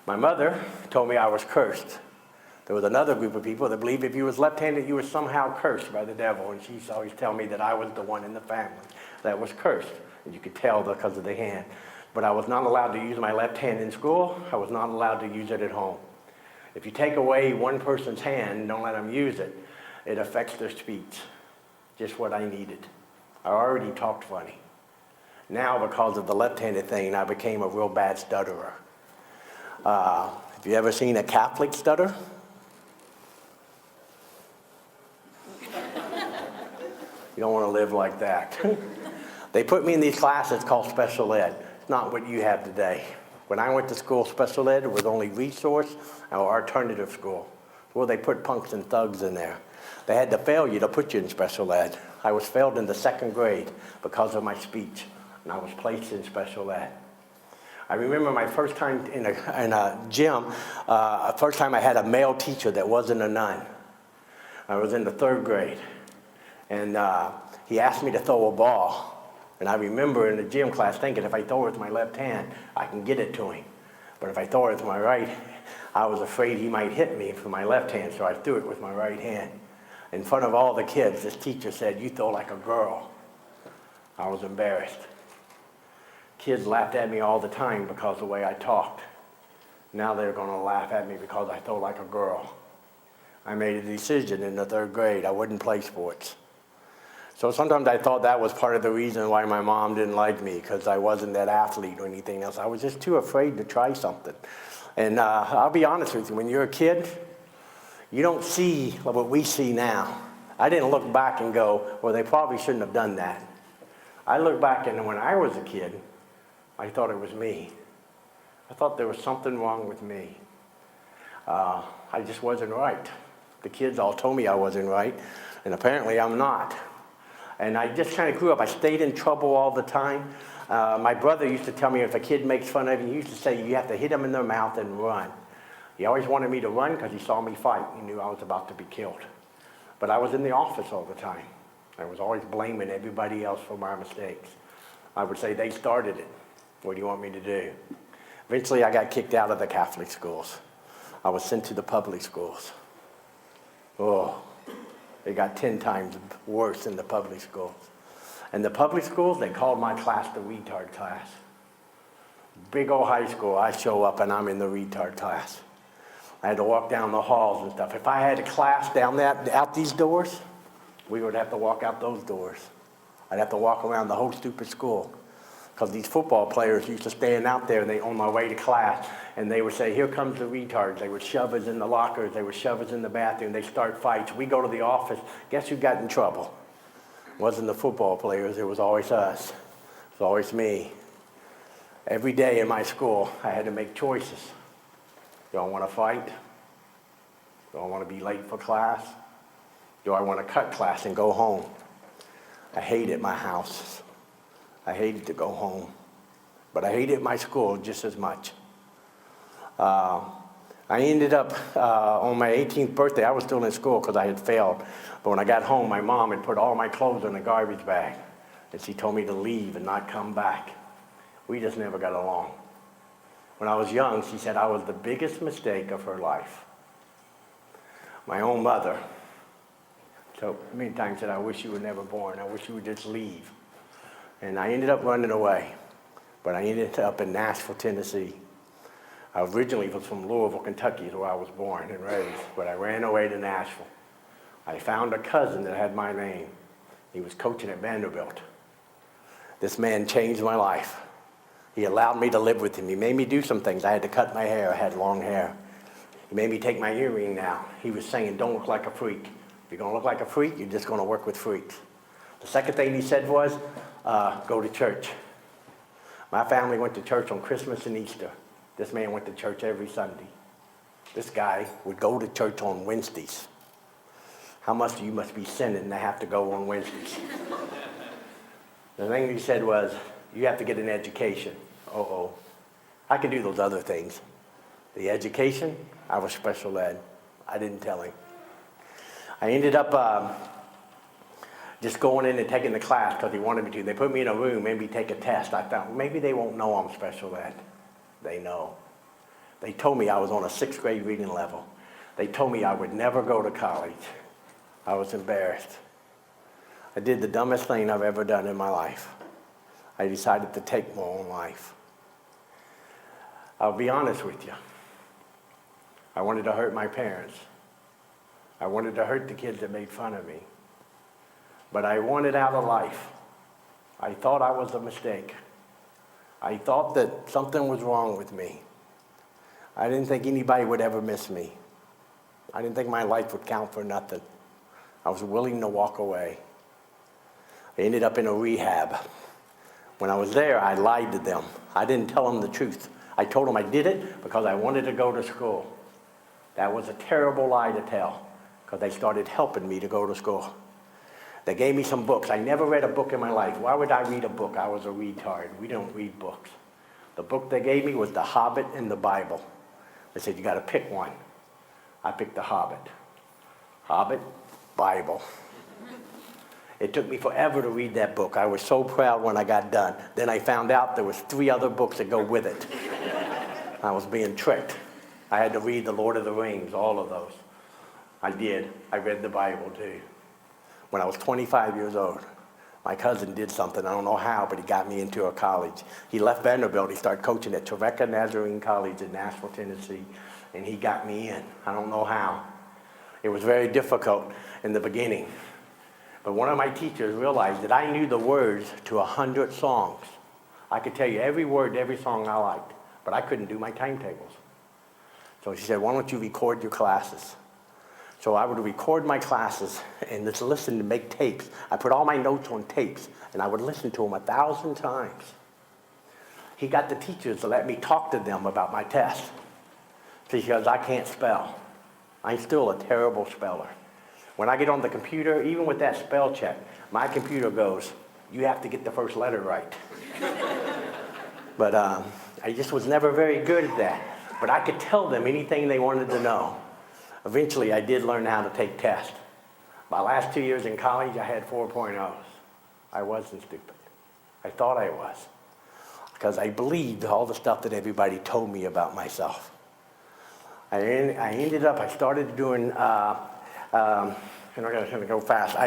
My mother told me I was cursed. There was another group of people that believed if you was left-handed, you were somehow cursed by the devil. And she used to always tell me that I was the one in the family that was cursed. And you could tell because of the hand. But I was not allowed to use my left hand in school. I was not allowed to use it at home. If you take away one person's hand and don't let them use it, it affects their speech. Just what I needed. I already talked funny. Now, because of the left-handed thing, I became a real bad stutterer. Have you ever seen a Catholic stutter? You don't want to live like that. They put me in these classes called special ed. It's not what you have today. When I went to school, special ed was only resource or alternative school. Well, they put punks and thugs in there. They had to fail you to put you in special ed. I was failed in the 2nd grade because of my speech, and I was placed in special ed. I remember my first time in a gym, first time I had a male teacher that wasn't a nun. I was in the 3rd grade. And he asked me to throw a ball. And I remember in the gym class thinking if I throw it with my left hand, I can get it to him. But if I throw it with my right, I was afraid he might hit me with my left hand, so I threw it with my right hand. In front of all the kids, this teacher said, "You throw like a girl." I was embarrassed. Kids laughed at me all the time because of the way I talked. Now they're going to laugh at me because I throw like a girl. I made a decision in the 3rd grade. I wouldn't play sports. So sometimes I thought that was part of the reason why my mom didn't like me, because I wasn't that athlete or anything else. I was just too afraid to try something. And I'll be honest with you, when you're a kid, you don't see what we see now. I didn't look back and go, well, they probably shouldn't have done that. I look back and when I was a kid, I thought it was me. I thought there was something wrong with me. I just wasn't right. The kids all told me I wasn't right, and apparently I'm not. And I just kind of grew up. I stayed in trouble all the time. My brother used to tell me if a kid makes fun of you, he used to say you have to hit them in their mouth and run. He always wanted me to run because he saw me fight. He knew I was about to be killed. But I was in the office all the time. I was always blaming everybody else for my mistakes. I would say they started it. What do you want me to do? Eventually I got kicked out of the Catholic schools. I was sent to the public schools. Oh, it got 10 times worse in the public schools. And the public schools, they called my class the retard class. Big old high school, I show up and I'm in the retard class. I had to walk down the halls and stuff. If I had a class down that, out these doors, we would have to walk out those doors. I'd have to walk around the whole stupid school. Because these football players used to stand out there and they on my way to class and they would say, here comes the retards. They would shove us in the lockers, they would shove us in the bathroom, they start fights. We go to the office, guess who got in trouble? It wasn't the football players, it was always us. It was always me. Every day in my school, I had to make choices. Do I want to fight? Do I want to be late for class? Do I want to cut class and go home? I hated my house. I hated to go home. But I hated my school just as much. I ended up, on my 18th birthday, I was still in school because I had failed. But when I got home, my mom had put all my clothes in a garbage bag. And she told me to leave and not come back. We just never got along. When I was young, she said I was the biggest mistake of her life. My own mother. So many times said, I wish you were never born. I wish you would just leave. And I ended up running away. But I ended up in Nashville, Tennessee. I originally was from Louisville, Kentucky, is where I was born and raised. But I ran away to Nashville. I found a cousin that had my name. He was coaching at Vanderbilt. This man changed my life. He allowed me to live with him. He made me do some things. I had to cut my hair. I had long hair. He made me take my earring now. He was saying, don't look like a freak. If you're going to look like a freak, you're just going to work with freaks. The second thing he said was, go to church. My family went to church on Christmas and Easter. This man went to church every Sunday. This guy would go to church on Wednesdays. How much you must be sinning to have to go on Wednesdays? The thing he said was, you have to get an education. Uh-oh. I can do those other things. The education, I was special ed. I didn't tell him. I ended up just going in and taking the class because he wanted me to. They put me in a room, made me take a test. I thought, maybe they won't know I'm special ed. They know. They told me I was on a 6th grade reading level. They told me I would never go to college. I was embarrassed. I did the dumbest thing I've ever done in my life. I decided to take my own life. I'll be honest with you. I wanted to hurt my parents. I wanted to hurt the kids that made fun of me. But I wanted out of life. I thought I was a mistake. I thought that something was wrong with me. I didn't think anybody would ever miss me. I didn't think my life would count for nothing. I was willing to walk away. I ended up in a rehab. When I was there, I lied to them. I didn't tell them the truth. I told them I did it because I wanted to go to school. That was a terrible lie to tell because they started helping me to go to school. They gave me some books. I never read a book in my life. Why would I read a book? I was a retard. We don't read books. The book they gave me was The Hobbit and the Bible. They said, you got to pick one. I picked The Hobbit. Hobbit, Bible. It took me forever to read that book. I was so proud when I got done. Then I found out there was 3 other books that go with it. I was being tricked. I had to read The Lord of the Rings, all of those. I did. I read the Bible too. When I was 25 years old, my cousin did something. I don't know how, but he got me into a college. He left Vanderbilt. He started coaching at Trevecca Nazarene College in Nashville, Tennessee, and he got me in. I don't know how. It was very difficult in the beginning. But one of my teachers realized that I knew the words to 100 songs. I could tell you every word to every song I liked, but I couldn't do my timetables. So she said, why don't you record your classes? So I would record my classes and just listen to make tapes. I put all my notes on tapes, and I would listen to them 1,000 times. He got the teachers to let me talk to them about my test because I can't spell. I'm still a terrible speller. When I get on the computer, even with that spell check, my computer goes, you have to get the first letter right. But I just was never very good at that. But I could tell them anything they wanted to know. Eventually, I did learn how to take tests. My last 2 years in college, I had 4.0s. I wasn't stupid. I thought I was. Because I believed all the stuff that everybody told me about myself. I started doing, and I'm going to go fast.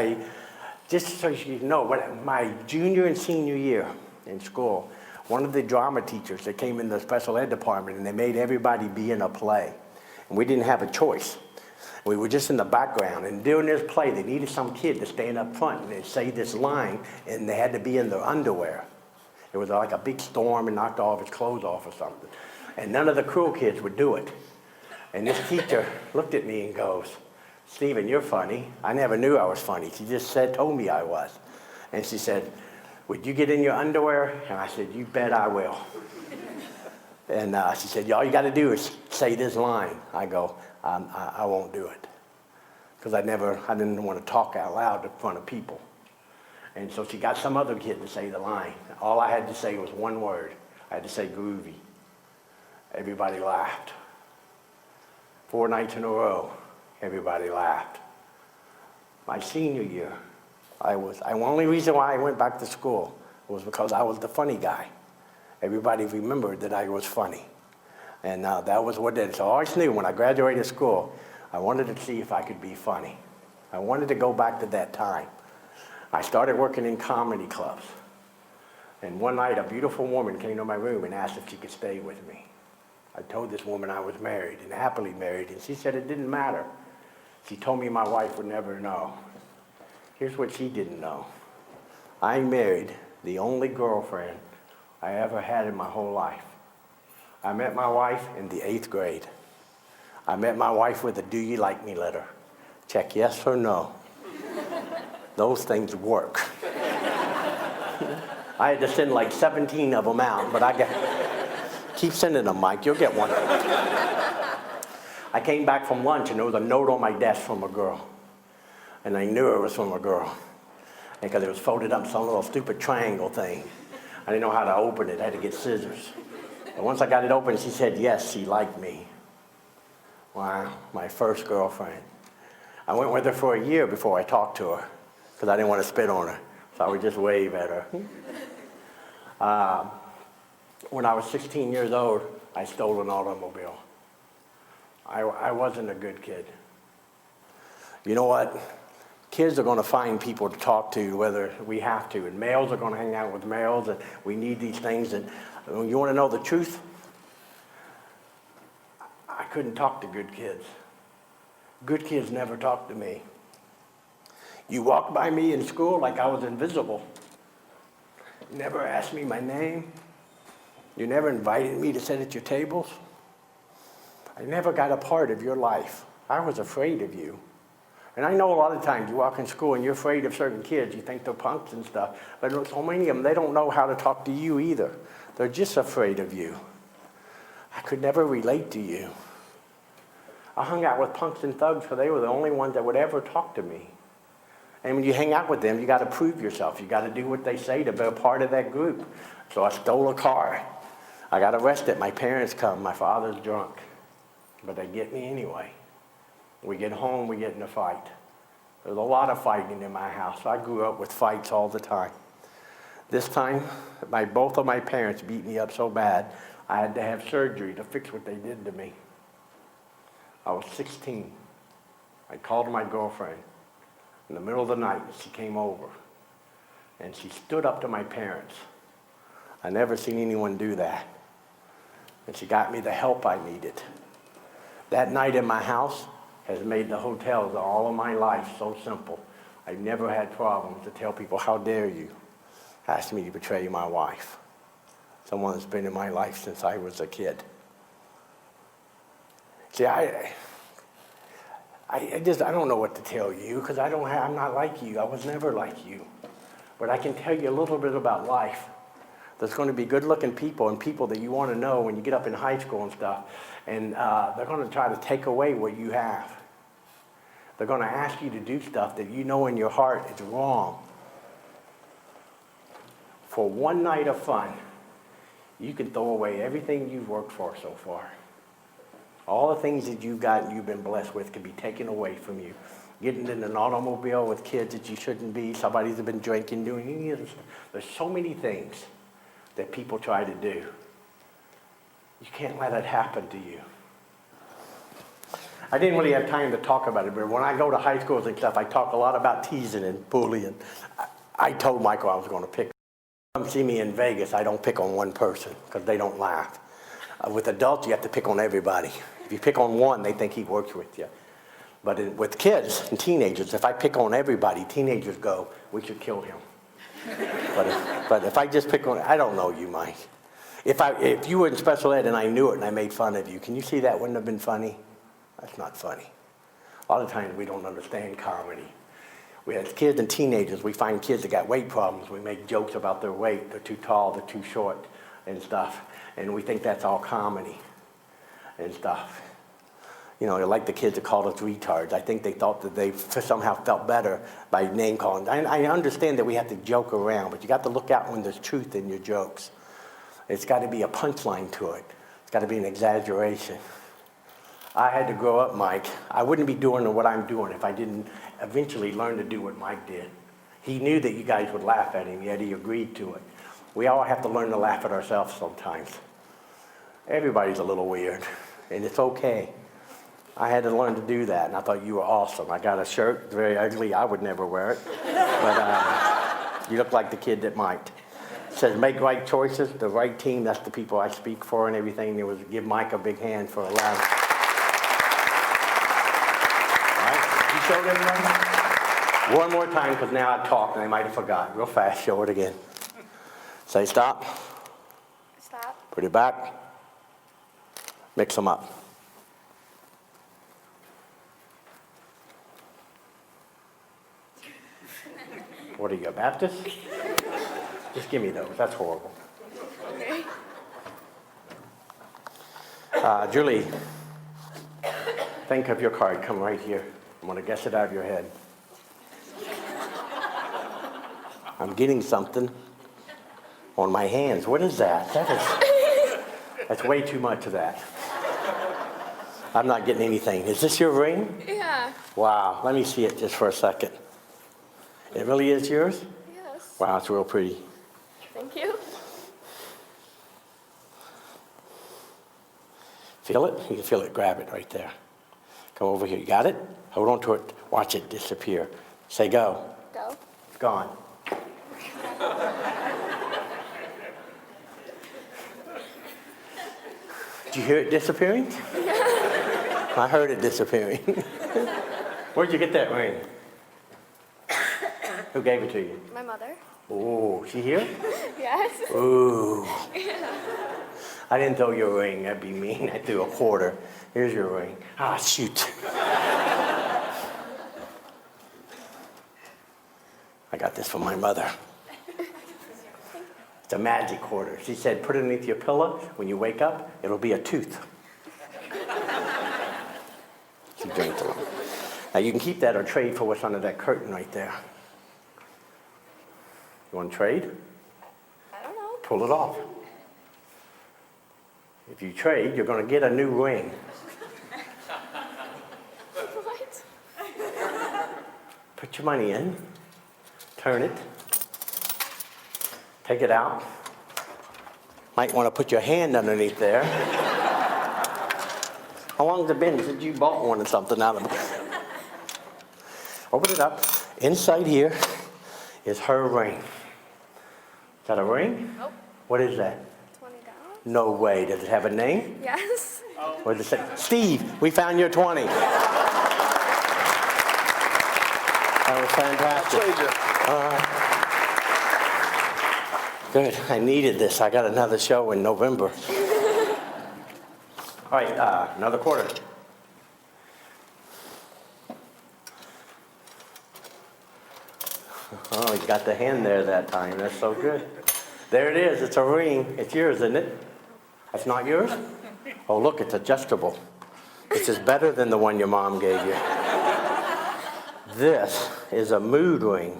Just so you know, my junior and senior year in school, one of the drama teachers that came in the special ed department, and they made everybody be in a play. And we didn't have a choice. We were just in the background. And during this play, they needed some kid to stand up front and they'd say this line, and they had to be in their underwear. It was like a big storm and knocked all of his clothes off or something. And none of the cool kids would do it. And this teacher looked at me and goes, Stephen, you're funny. I never knew I was funny. She just told me I was. And she said, would you get in your underwear? And I said, you bet I will. And she said, all you got to do is say this line. I go, I won't do it. Because I didn't want to talk out loud in front of people. And so she got some other kid to say the line. All I had to say was one word. I had to say groovy. Everybody laughed. 4 nights in a row, everybody laughed. My senior year, the only reason why I went back to school was because I was the funny guy. Everybody remembered that I was funny. And that was what did it. So I always knew when I graduated school, I wanted to see if I could be funny. I wanted to go back to that time. I started working in comedy clubs. And one night, a beautiful woman came to my room and asked if she could stay with me. I told this woman I was married and happily married, and she said it didn't matter. She told me my wife would never know. Here's what she didn't know. I married the only girlfriend I ever had in my whole life. I met my wife in the 8th grade. I met my wife with a do you like me letter. Check yes or no. Those things work. I had to send like 17 of them out, but keep sending them, Mike, you'll get one. I came back from lunch and there was a note on my desk from a girl. And I knew it was from a girl because it was folded up in some little stupid triangle thing. I didn't know how to open it, I had to get scissors. And once I got it open, she said, yes, she liked me. Wow, my first girlfriend. I went with her for a year before I talked to her because I didn't want to spit on her. So I would just wave at her. When I was 16 years old, I stole an automobile. I wasn't a good kid. You know what? Kids are going to find people to talk to whether we have to. And males are going to hang out with males. And we need these things. And you want to know the truth? I couldn't talk to good kids. Good kids never talk to me. You walked by me in school like I was invisible. You never asked me my name. You never invited me to sit at your tables. I never got a part of your life. I was afraid of you. And I know a lot of times you walk in school and you're afraid of certain kids. You think they're punks and stuff. But so many of them, they don't know how to talk to you either. They're just afraid of you. I could never relate to you. I hung out with punks and thugs because they were the only ones that would ever talk to me. And when you hang out with them, you got to prove yourself. You got to do what they say to be a part of that group. So I stole a car. I got arrested. My parents come. My father's drunk. But they get me anyway. We get home, we get in a fight. There's a lot of fighting in my house. I grew up with fights all the time. This time, both of my parents beat me up so bad, I had to have surgery to fix what they did to me. I was 16. I called my girlfriend. In the middle of the night, she came over. And she stood up to my parents. I never seen anyone do that. And she got me the help I needed. That night in my house has made the hotels all of my life so simple. I've never had problems to tell people, how dare you ask me to betray my wife, someone that's been in my life since I was a kid. See, I don't know what to tell you because I'm not like you. I was never like you. But I can tell you a little bit about life. There's going to be good-looking people and people that you want to know when you get up in high school and stuff, and they're going to try to take away what you have. They're going to ask you to do stuff that you know in your heart is wrong. For one night of fun, you can throw away everything you've worked for so far. All the things that you've got and you've been blessed with can be taken away from you. Getting in an automobile with kids that you shouldn't be, somebody's been drinking, doing any of this. There's so many things that people try to do. You can't let it happen to you. I didn't really have time to talk about it, but when I go to high schools and stuff, I talk a lot about teasing and bullying. I told Michael I was going to pick. Come see me in Vegas, I don't pick on one person because they don't laugh. With adults, you have to pick on everybody. If you pick on one, they think he works with you. But with kids and teenagers, if I pick on everybody, teenagers go, we should kill him. But if I just pick on, I don't know you, Mike. If you were in special ed and I knew it and I made fun of you, can you see that wouldn't have been funny? That's not funny. A lot of times we don't understand comedy. We have kids and teenagers, we find kids that got weight problems. We make jokes about their weight. They're too tall, they're too short and stuff. And we think that's all comedy and stuff. You know, like the kids that called us retards. I think they thought that they somehow felt better by name calling. I understand that we have to joke around, but you got to look out when there's truth in your jokes. It's got to be a punchline to it. It's got to be an exaggeration. I had to grow up, Mike. I wouldn't be doing what I'm doing if I didn't eventually learn to do what Mike did. He knew that you guys would laugh at him, yet he agreed to it. We all have to learn to laugh at ourselves sometimes. Everybody's a little weird, and it's okay. I had to learn to do that, and I thought you were awesome. I got a shirt, very ugly. I would never wear it. But you look like the kid that might. It says, make right choices, the right team, that's the people I speak for and everything. It was give Mike a big hand for allowing. All right, you showed everybody? One more time, because now I talk, and they might have forgot. Real fast, show it again. Say stop. Stop. Put it back. Mix them up. What are you, a Baptist? Just give me those. That's horrible. Okay. Julie, think of your card. Come right here. I'm going to guess it out of your head. I'm getting something on my hands. What is that? That's way too much of that. I'm not getting anything. Is this your ring? Yeah. Wow. Let me see it just for a second. It really is yours? Yes. Wow, it's real pretty. Thank you. Feel it? You can feel it. Grab it right there. Come over here. You got it? Hold on to it. Watch it disappear. Say go. Go. It's gone. Did you hear it disappearing? I heard it disappearing. Where'd you get that ring? Who gave it to you? My mother. Oh, she here? Yes. Ooh. I didn't throw you a ring. That'd be mean. I threw a quarter. Here's your ring. Ah, shoot. I got this from my mother. It's a magic quarter. She said, put it underneath your pillow. When you wake up, it'll be a tooth. She drinks a lot. Now, you can keep that or trade for what's under that curtain right there. You want to trade? I don't know. Pull it off. If you trade, you're going to get a new ring. What? Put your money in. Turn it. Take it out. Might want to put your hand underneath there. How long has it been since you bought one or something out of it? Open it up. Inside here is her ring. Is that a ring? Nope. What is that? $20. No way. Does it have a name? Yes. What does it say? Steve, we found your 20. That was fantastic. Trade you. Good. I needed this. I got another show in November. All right, another quarter. Oh, you got the hand there that time. That's so good. There it is. It's a ring. It's yours, isn't it? That's not yours? Oh, look, it's adjustable. This is better than the one your mom gave you. This is a mood ring.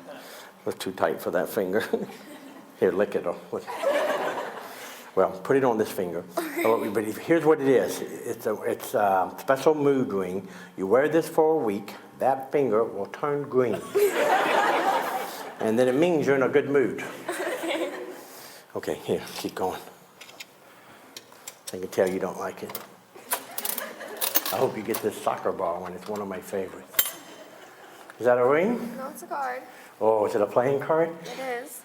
It was too tight for that finger. Here, lick it. Well, put it on this finger. But here's what it is. It's a special mood ring. You wear this for a week. That finger will turn green. And then it means you're in a good mood. Okay, here, keep going. I can tell you don't like it. I hope you get this soccer ball one. It's one of my favorites. Is that a ring? No, it's a card. Oh, is it a playing card? It is.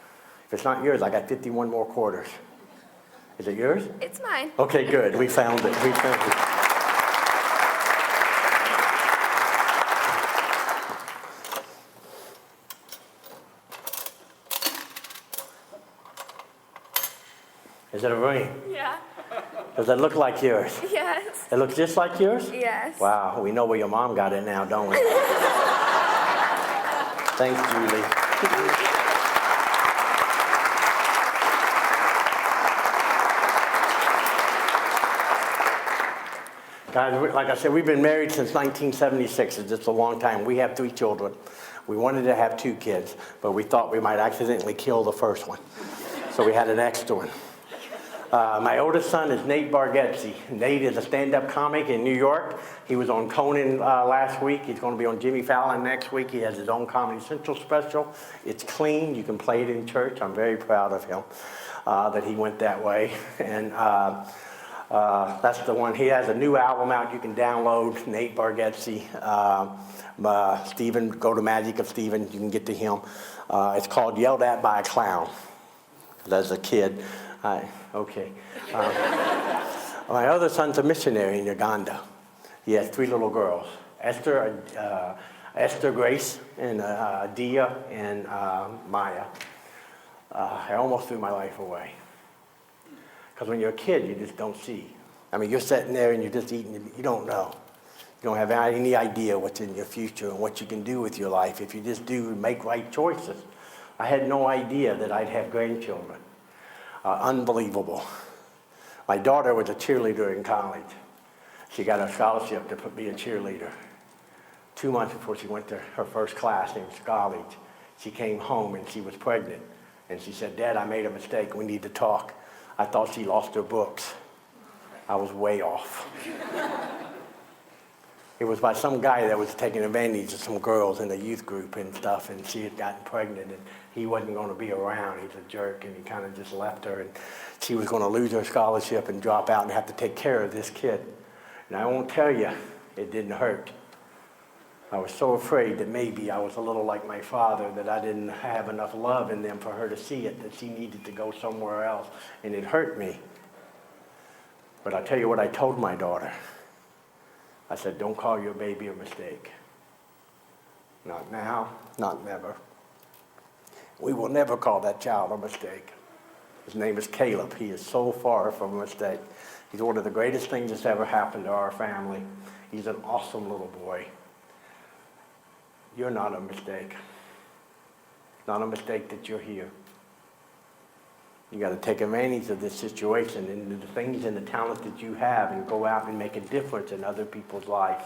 If it's not yours, I got 51 more quarters. Is it yours? It's mine. Okay, good. We found it. We found it. Is it a ring? Yeah. Does it look like yours? Yes. It looks just like yours? Yes. Wow, we know where your mom got it now, don't we? Thanks, Julie. Guys, like I said, we've been married since 1976. It's just a long time. We have 3 children. We wanted to have 2 kids, but we thought we might accidentally kill the first one. So we had an extra one. My oldest son is Nate Bargatze. Nate is a stand-up comic in New York. He was on Conan last week. He's going to be on Jimmy Fallon next week. He has his own Comedy Central special. It's clean. You can play it in church. I'm very proud of him that he went that way. And that's the one. He has a new album out you can download, Nate Bargatze. Stephen, go to Magic of Stephen. You can get to him. It's called Yelled At by a Clown. As a kid. Okay. My other son's a missionary in Uganda. He has 3 little girls, Esther, Grace, and Dia, and Maya. I almost threw my life away. Because when you're a kid, you just don't see. I mean, you're sitting there and you're just eating, you don't know. You don't have any idea what's in your future and what you can do with your life if you just do make right choices. I had no idea that I'd have grandchildren. Unbelievable. My daughter was a cheerleader in college. She got a scholarship to be a cheerleader. 2 months before she went to her first class in college, she came home and she was pregnant. And she said, "Dad, I made a mistake. We need to talk." I thought she lost her books. I was way off. It was by some guy that was taking advantage of some girls in a youth group and stuff, and she had gotten pregnant, and he wasn't going to be around. He's a jerk, and he kind of just left her, and she was going to lose her scholarship and drop out and have to take care of this kid. And I won't tell you, it didn't hurt. I was so afraid that maybe I was a little like my father, that I didn't have enough love in them for her to see it, that she needed to go somewhere else, and it hurt me. But I'll tell you what I told my daughter. I said, "Don't call your baby a mistake. Not now, not never. We will never call that child a mistake." His name is Caleb. He is so far from a mistake. He's one of the greatest things that's ever happened to our family. He's an awesome little boy. You're not a mistake. It's not a mistake that you're here. You got to take advantage of this situation and the things and the talent that you have and go out and make a difference in other people's lives.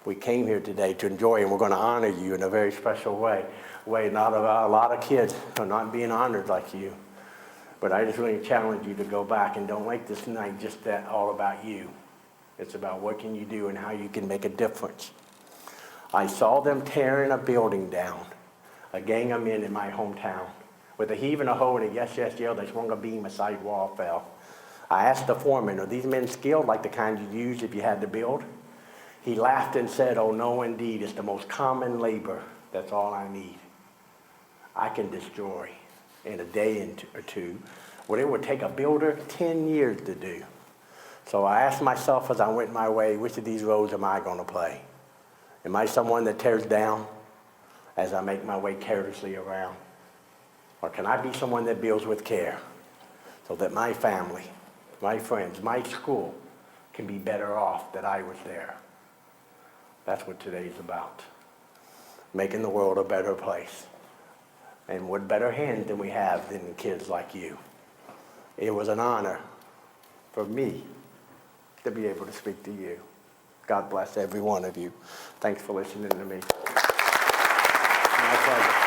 We came here today to enjoy, and we're going to honor you in a very special way. Not a lot of kids are not being honored like you. But I just really challenge you to go back and don't make this night just that all about you. It's about what can you do and how you can make a difference. I saw them tearing a building down, a gang of men in my hometown. With a heave and a hoe and a yes, yes, yell, they swung a beam, a side wall fell. I asked the foreman, "Are these men skilled like the kind you'd use if you had to build?" He laughed and said, "Oh no, indeed, it's the most common labor. That's all I need. I can destroy in a day or two what it would take a builder 10 years to do." So I asked myself as I went my way, which of these roles am I going to play? Am I someone that tears down, as I make my way carelessly around? Or can I be someone that builds with care so that my family, my friends, my school can be better off that I was there? That's what today's about. Making the world a better place. And what better hand than we have than kids like you? It was an honor for me to be able to speak to you. God bless every one of you. Thanks for listening to me. My pleasure.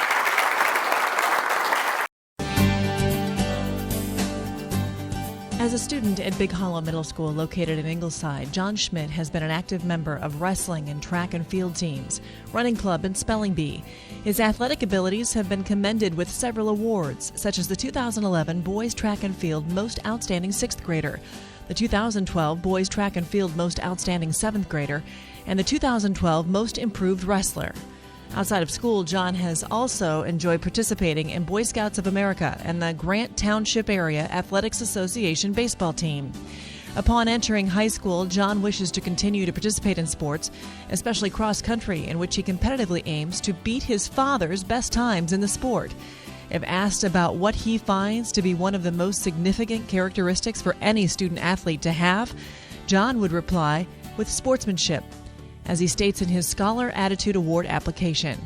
As a student at Big Hollow Middle School located in Ingleside, John Schmidt has been an active member of wrestling and track and field teams, running club, and spelling bee. His athletic abilities have been commended with several awards, such as the 2011 Boys Track and Field Most Outstanding 6th Grader, the 2012 Boys Track and Field Most Outstanding 7th Grader, and the 2012 Most Improved Wrestler. Outside of school, John has also enjoyed participating in Boy Scouts of America and the Grant Township Area Athletics Association baseball team. Upon entering high school, John wishes to continue to participate in sports, especially cross country, in which he competitively aims to beat his father's best times in the sport. If asked about what he finds to be one of the most significant characteristics for any student athlete to have, John would reply with sportsmanship, as he states in his Scholar Attitude Award application.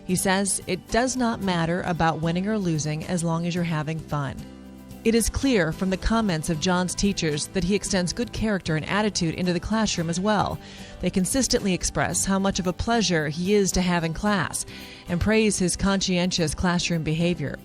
He says, "It does not matter about winning or losing as long as you're having fun." It is clear from the comments of John's teachers that he extends good character and attitude into the classroom as well. They consistently express how much of a pleasure he is to have in class and praise his conscientious classroom behavior.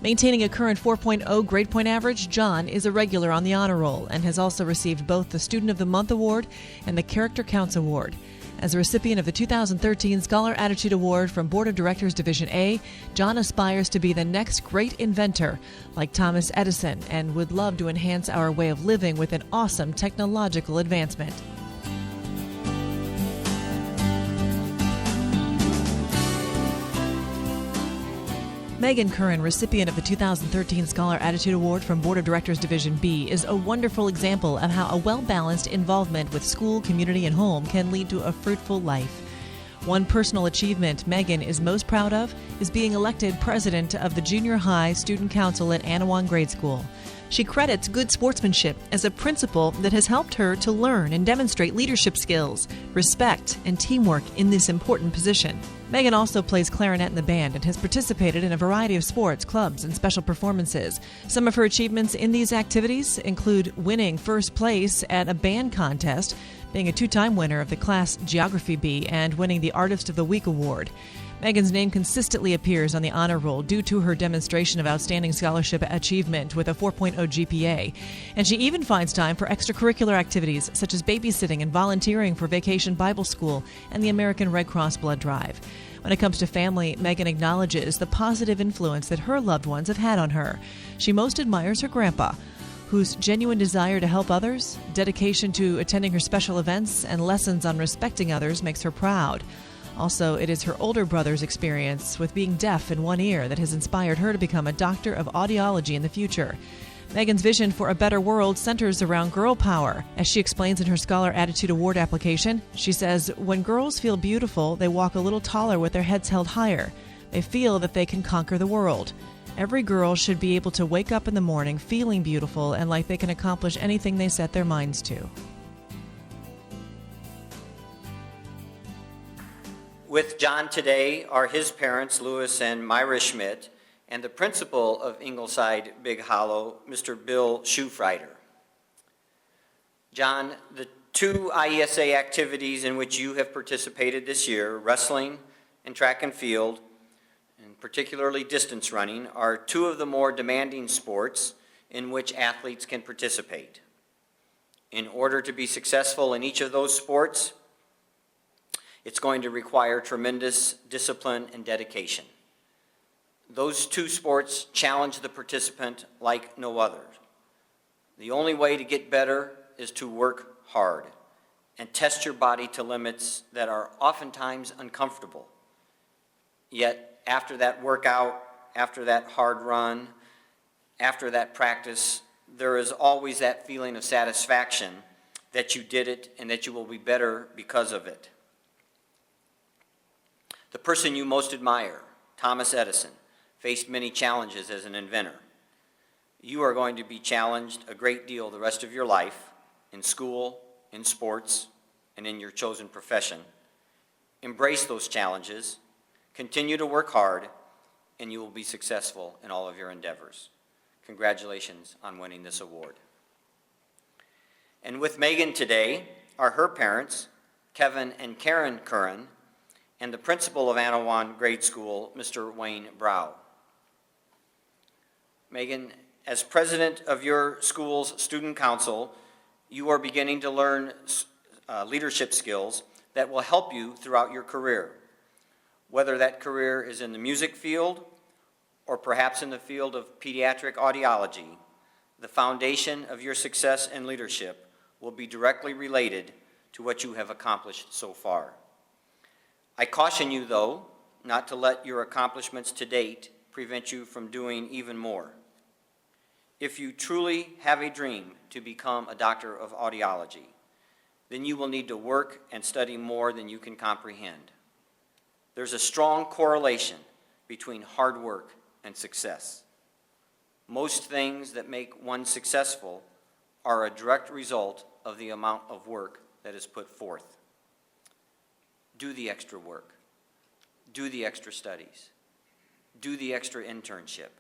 Maintaining a current 4.0 grade point average, John is a regular on the honor roll and has also received both the Student of the Month Award and the Character Counts Award. As a recipient of the 2013 Scholar Attitude Award from Board of Directors Division A, John aspires to be the next great inventor like Thomas Edison and would love to enhance our way of living with an awesome technological advancement. Megan Curran, recipient of the 2013 Scholar Attitude Award from Board of Directors Division B, is a wonderful example of how a well-balanced involvement with school, community, and home can lead to a fruitful life. One personal achievement Megan is most proud of is being elected president of the Junior High Student Council at Anawan Grade School. She credits good sportsmanship as a principle that has helped her to learn and demonstrate leadership skills, respect, and teamwork in this important position. Megan also plays clarinet in the band and has participated in a variety of sports, clubs, and special performances. Some of her achievements in these activities include winning first place at a band contest, being a two-time winner of the class Geography Bee, and winning the Artist of the Week award. Megan's name consistently appears on the honor roll due to her demonstration of outstanding scholarship achievement with a 4.0 GPA. And she even finds time for extracurricular activities such as babysitting and volunteering for Vacation Bible School and the American Red Cross Blood Drive. When it comes to family, Megan acknowledges the positive influence that her loved ones have had on her. She most admires her grandpa, whose genuine desire to help others, dedication to attending her special events, and lessons on respecting others makes her proud. Also, it is her older brother's experience with being deaf in one ear that has inspired her to become a doctor of audiology in the future. Megan's vision for a better world centers around girl power. As she explains in her Scholar Attitude Award application, she says, "When girls feel beautiful, they walk a little taller with their heads held higher. They feel that they can conquer the world. Every girl should be able to wake up in the morning feeling beautiful and like they can accomplish anything they set their minds to." With John today are his parents, Louis and Myra Schmidt, and the principal of Ingleside Big Hollow, Mr. Bill Schufreiter. John, the two IESA activities in which you have participated this year, wrestling and track and field, and particularly distance running, are two of the more demanding sports in which athletes can participate. In order to be successful in each of those sports, it's going to require tremendous discipline and dedication. Those two sports challenge the participant like no other. The only way to get better is to work hard and test your body to limits that are oftentimes uncomfortable. Yet after that workout, after that hard run, after that practice, there is always that feeling of satisfaction that you did it and that you will be better because of it. The person you most admire, Thomas Edison, faced many challenges as an inventor. You are going to be challenged a great deal the rest of your life, in school, in sports, and in your chosen profession. Embrace those challenges, continue to work hard, and you will be successful in all of your endeavors. Congratulations on winning this award. And with Megan today are her parents, Kevin and Karen Curran, and the principal of Anawan Grade School, Mr. Wayne Brow. Megan, as president of your school's student council, you are beginning to learn leadership skills that will help you throughout your career, whether that career is in the music field or perhaps in the field of pediatric audiology. The foundation of your success and leadership will be directly related to what you have accomplished so far. I caution you, though, not to let your accomplishments to date prevent you from doing even more. If you truly have a dream to become a doctor of audiology, then you will need to work and study more than you can comprehend. There's a strong correlation between hard work and success. Most things that make one successful are a direct result of the amount of work that is put forth. Do the extra work. Do the extra studies. Do the extra internship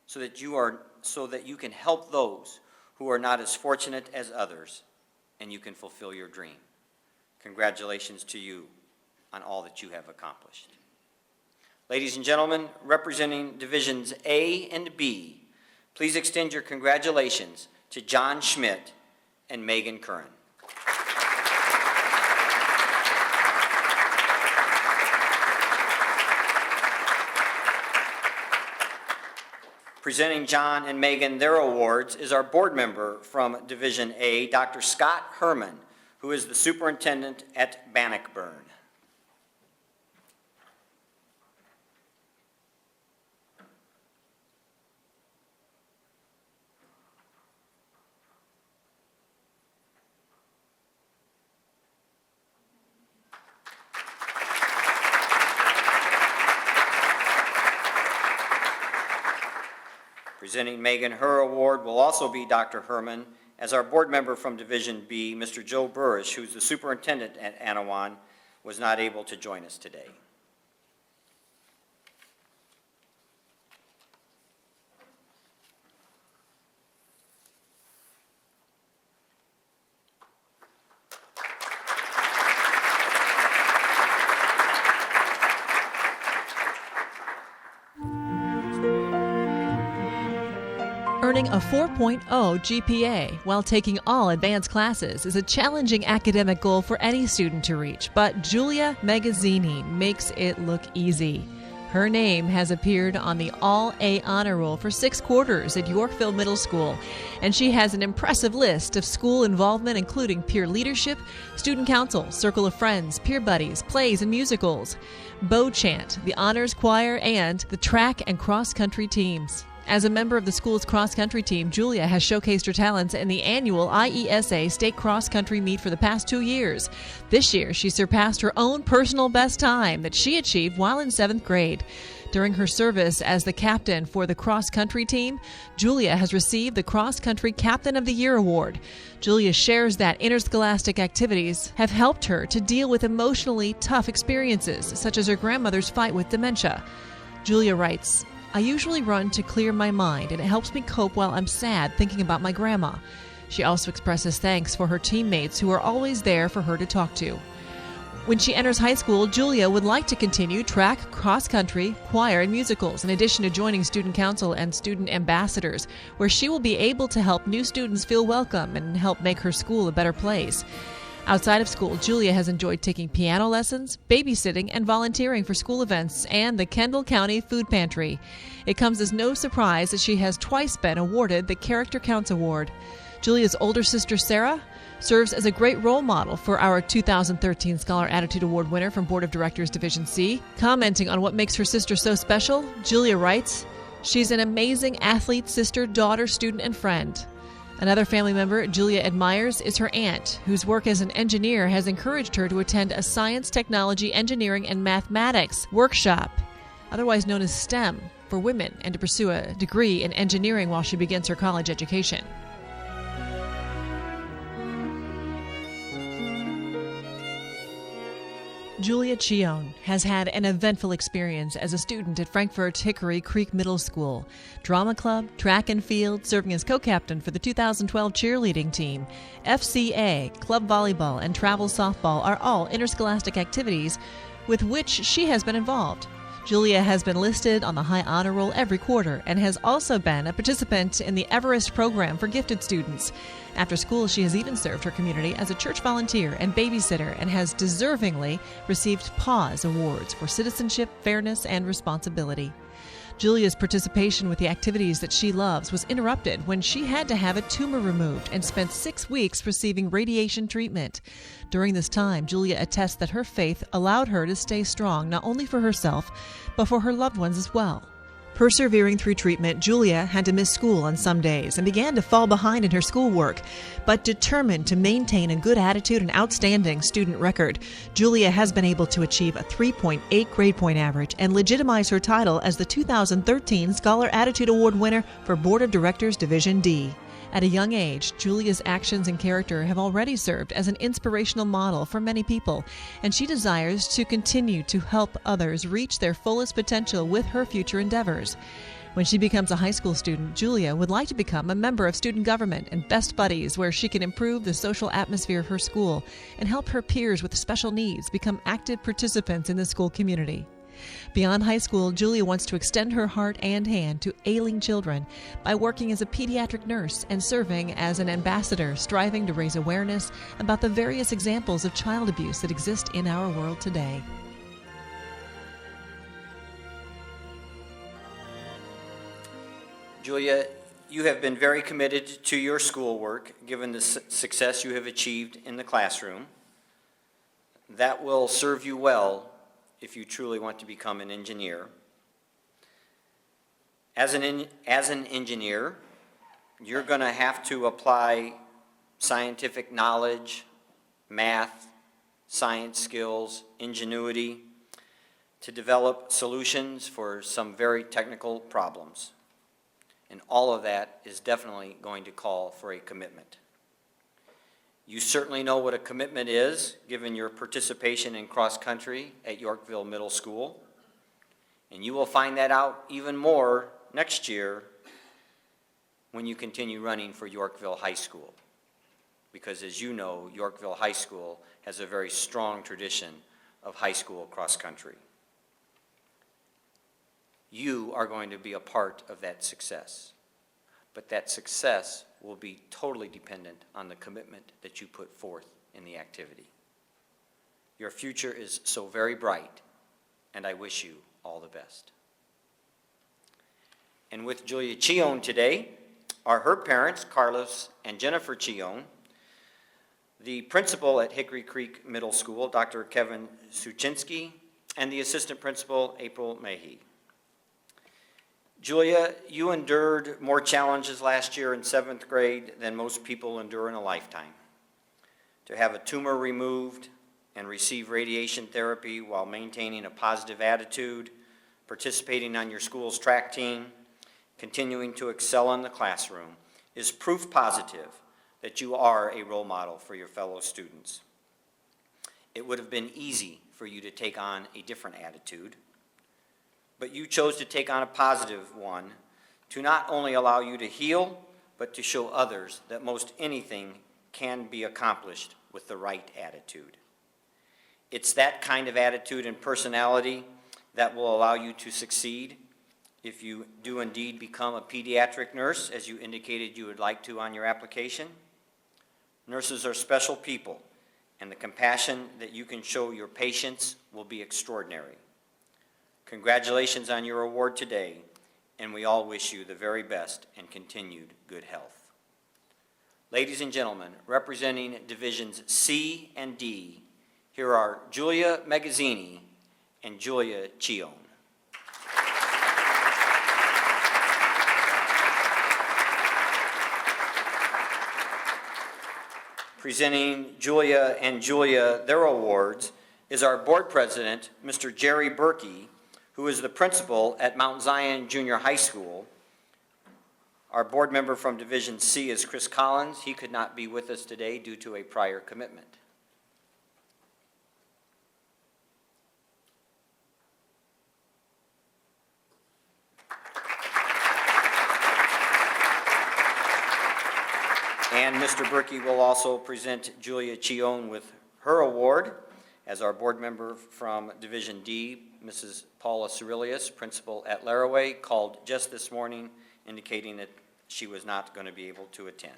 so that you can help those who are not as fortunate as others, and you can fulfill your dream. Congratulations to you on all that you have accomplished. Ladies and gentlemen, representing Divisions A and B, please extend your congratulations to John Schmidt and Megan Curran. Presenting John and Megan their awards is our board member from Division A, Dr. Scott Herman, who is the superintendent at Bannockburn. Presenting Megan her award will also be Dr. Herman, as our board member from Division B, Mr. Joe Burrish, who's the superintendent at Anawan, was not able to join us today. Earning a 4.0 GPA while taking all advanced classes is a challenging academic goal for any student to reach, but Julia Magazzini makes it look easy. Her name has appeared on the All-A Honor Roll for 6 quarters at Yorkville Middle School, and she has an impressive list of school involvement including peer leadership, student council, circle of friends, peer buddies, plays and musicals, bow chant, the honors choir, and the track and cross-country teams. As a member of the school's cross-country team, Julia has showcased her talents in the annual IESA State Cross-Country Meet for the past 2 years. This year, she surpassed her own personal best time that she achieved while in 7th grade. During her service as the captain for the cross-country team, Julia has received the Cross-Country Captain of the Year award. Julia shares that interscholastic activities have helped her to deal with emotionally tough experiences, such as her grandmother's fight with dementia. Julia writes, "I usually run to clear my mind, and it helps me cope while I'm sad thinking about my grandma." She also expresses thanks for her teammates who are always there for her to talk to. When she enters high school, Julia would like to continue track, cross-country, choir, and musicals, in addition to joining student council and student ambassadors, where she will be able to help new students feel welcome and help make her school a better place. Outside of school, Julia has enjoyed taking piano lessons, babysitting, and volunteering for school events and the Kendall County Food Pantry. It comes as no surprise that she has twice been awarded the Character Counts Award. Julia's older sister, Sarah, serves as a great role model for our 2013 Scholar Attitude Award winner from Board of Directors Division C. Commenting on what makes her sister so special, Julia writes, "She's an amazing athlete, sister, daughter, student, and friend. Another family member Julia admires is her aunt, whose work as an engineer has encouraged her to attend a science, technology, engineering, and mathematics workshop, otherwise known as STEM, for women, and to pursue a degree in engineering while she begins her college education. Julia Chione has had an eventful experience as a student at Frankfort Hickory Creek Middle School. Drama club, track and field, serving as co-captain for the 2012 cheerleading team, FCA, club volleyball, and travel softball are all interscholastic activities with which she has been involved. Julia has been listed on the High Honor Roll every quarter and has also been a participant in the Everest program for gifted students. After school, she has even served her community as a church volunteer and babysitter and has deservingly received PAWS awards for citizenship, fairness, and responsibility. Julia's participation with the activities that she loves was interrupted when she had to have a tumor removed and spent 6 weeks receiving radiation treatment. During this time, Julia attests that her faith allowed her to stay strong not only for herself, but for her loved ones as well. Persevering through treatment, Julia had to miss school on some days and began to fall behind in her schoolwork. But determined to maintain a good attitude and outstanding student record, Julia has been able to achieve a 3.8 grade point average and legitimize her title as the 2013 Scholar Attitude Award winner for Board of Directors Division D. At a young age, Julia's actions and character have already served as an inspirational model for many people, and she desires to continue to help others reach their fullest potential with her future endeavors. When she becomes a high school student, Julia would like to become a member of student government and Best Buddies, where she can improve the social atmosphere of her school and help her peers with special needs become active participants in the school community. Beyond high school, Julia wants to extend her heart and hand to ailing children by working as a pediatric nurse and serving as an ambassador, striving to raise awareness about the various examples of child abuse that exist in our world today. Julia, you have been very committed to your schoolwork, given the success you have achieved in the classroom. That will serve you well if you truly want to become an engineer. As an engineer, you're going to have to apply scientific knowledge, math, science skills, ingenuity to develop solutions for some very technical problems. And all of that is definitely going to call for a commitment. You certainly know what a commitment is, given your participation in cross-country at Yorkville Middle School. And you will find that out even more next year when you continue running for Yorkville High School. Because as you know, Yorkville High School has a very strong tradition of high school cross-country. You are going to be a part of that success. But that success will be totally dependent on the commitment that you put forth in the activity. Your future is so very bright, and I wish you all the best. And with Julia Chione today are her parents, Carlos and Jennifer Chione, the principal at Hickory Creek Middle School, Dr. Kevin Suchinski, and the assistant principal, April Mahey. Julia, you endured more challenges last year in 7th grade than most people endure in a lifetime. To have a tumor removed and receive radiation therapy while maintaining a positive attitude, participating on your school's track team, continuing to excel in the classroom, is proof positive that you are a role model for your fellow students. It would have been easy for you to take on a different attitude, but you chose to take on a positive one to not only allow you to heal, but to show others that most anything can be accomplished with the right attitude. It's that kind of attitude and personality that will allow you to succeed if you do indeed become a pediatric nurse, as you indicated you would like to on your application. Nurses are special people, and the compassion that you can show your patients will be extraordinary. Congratulations on your award today, and we all wish you the very best and continued good health. Ladies and gentlemen, representing Divisions C and D, here are Julia Magazzini and Julia Chione. presenting Julia and Julia their awards is our board president, Mr. Jerry Berkey, who is the principal at Mount Zion Junior High School. Our board member from Division C is Chris Collins. He could not be with us today due to a prior commitment. And Mr. Berkey will also present Julia Chione with her award as our board member from Division D, Mrs. Paula Cerilius, principal at Laraway, called just this morning indicating that she was not going to be able to attend.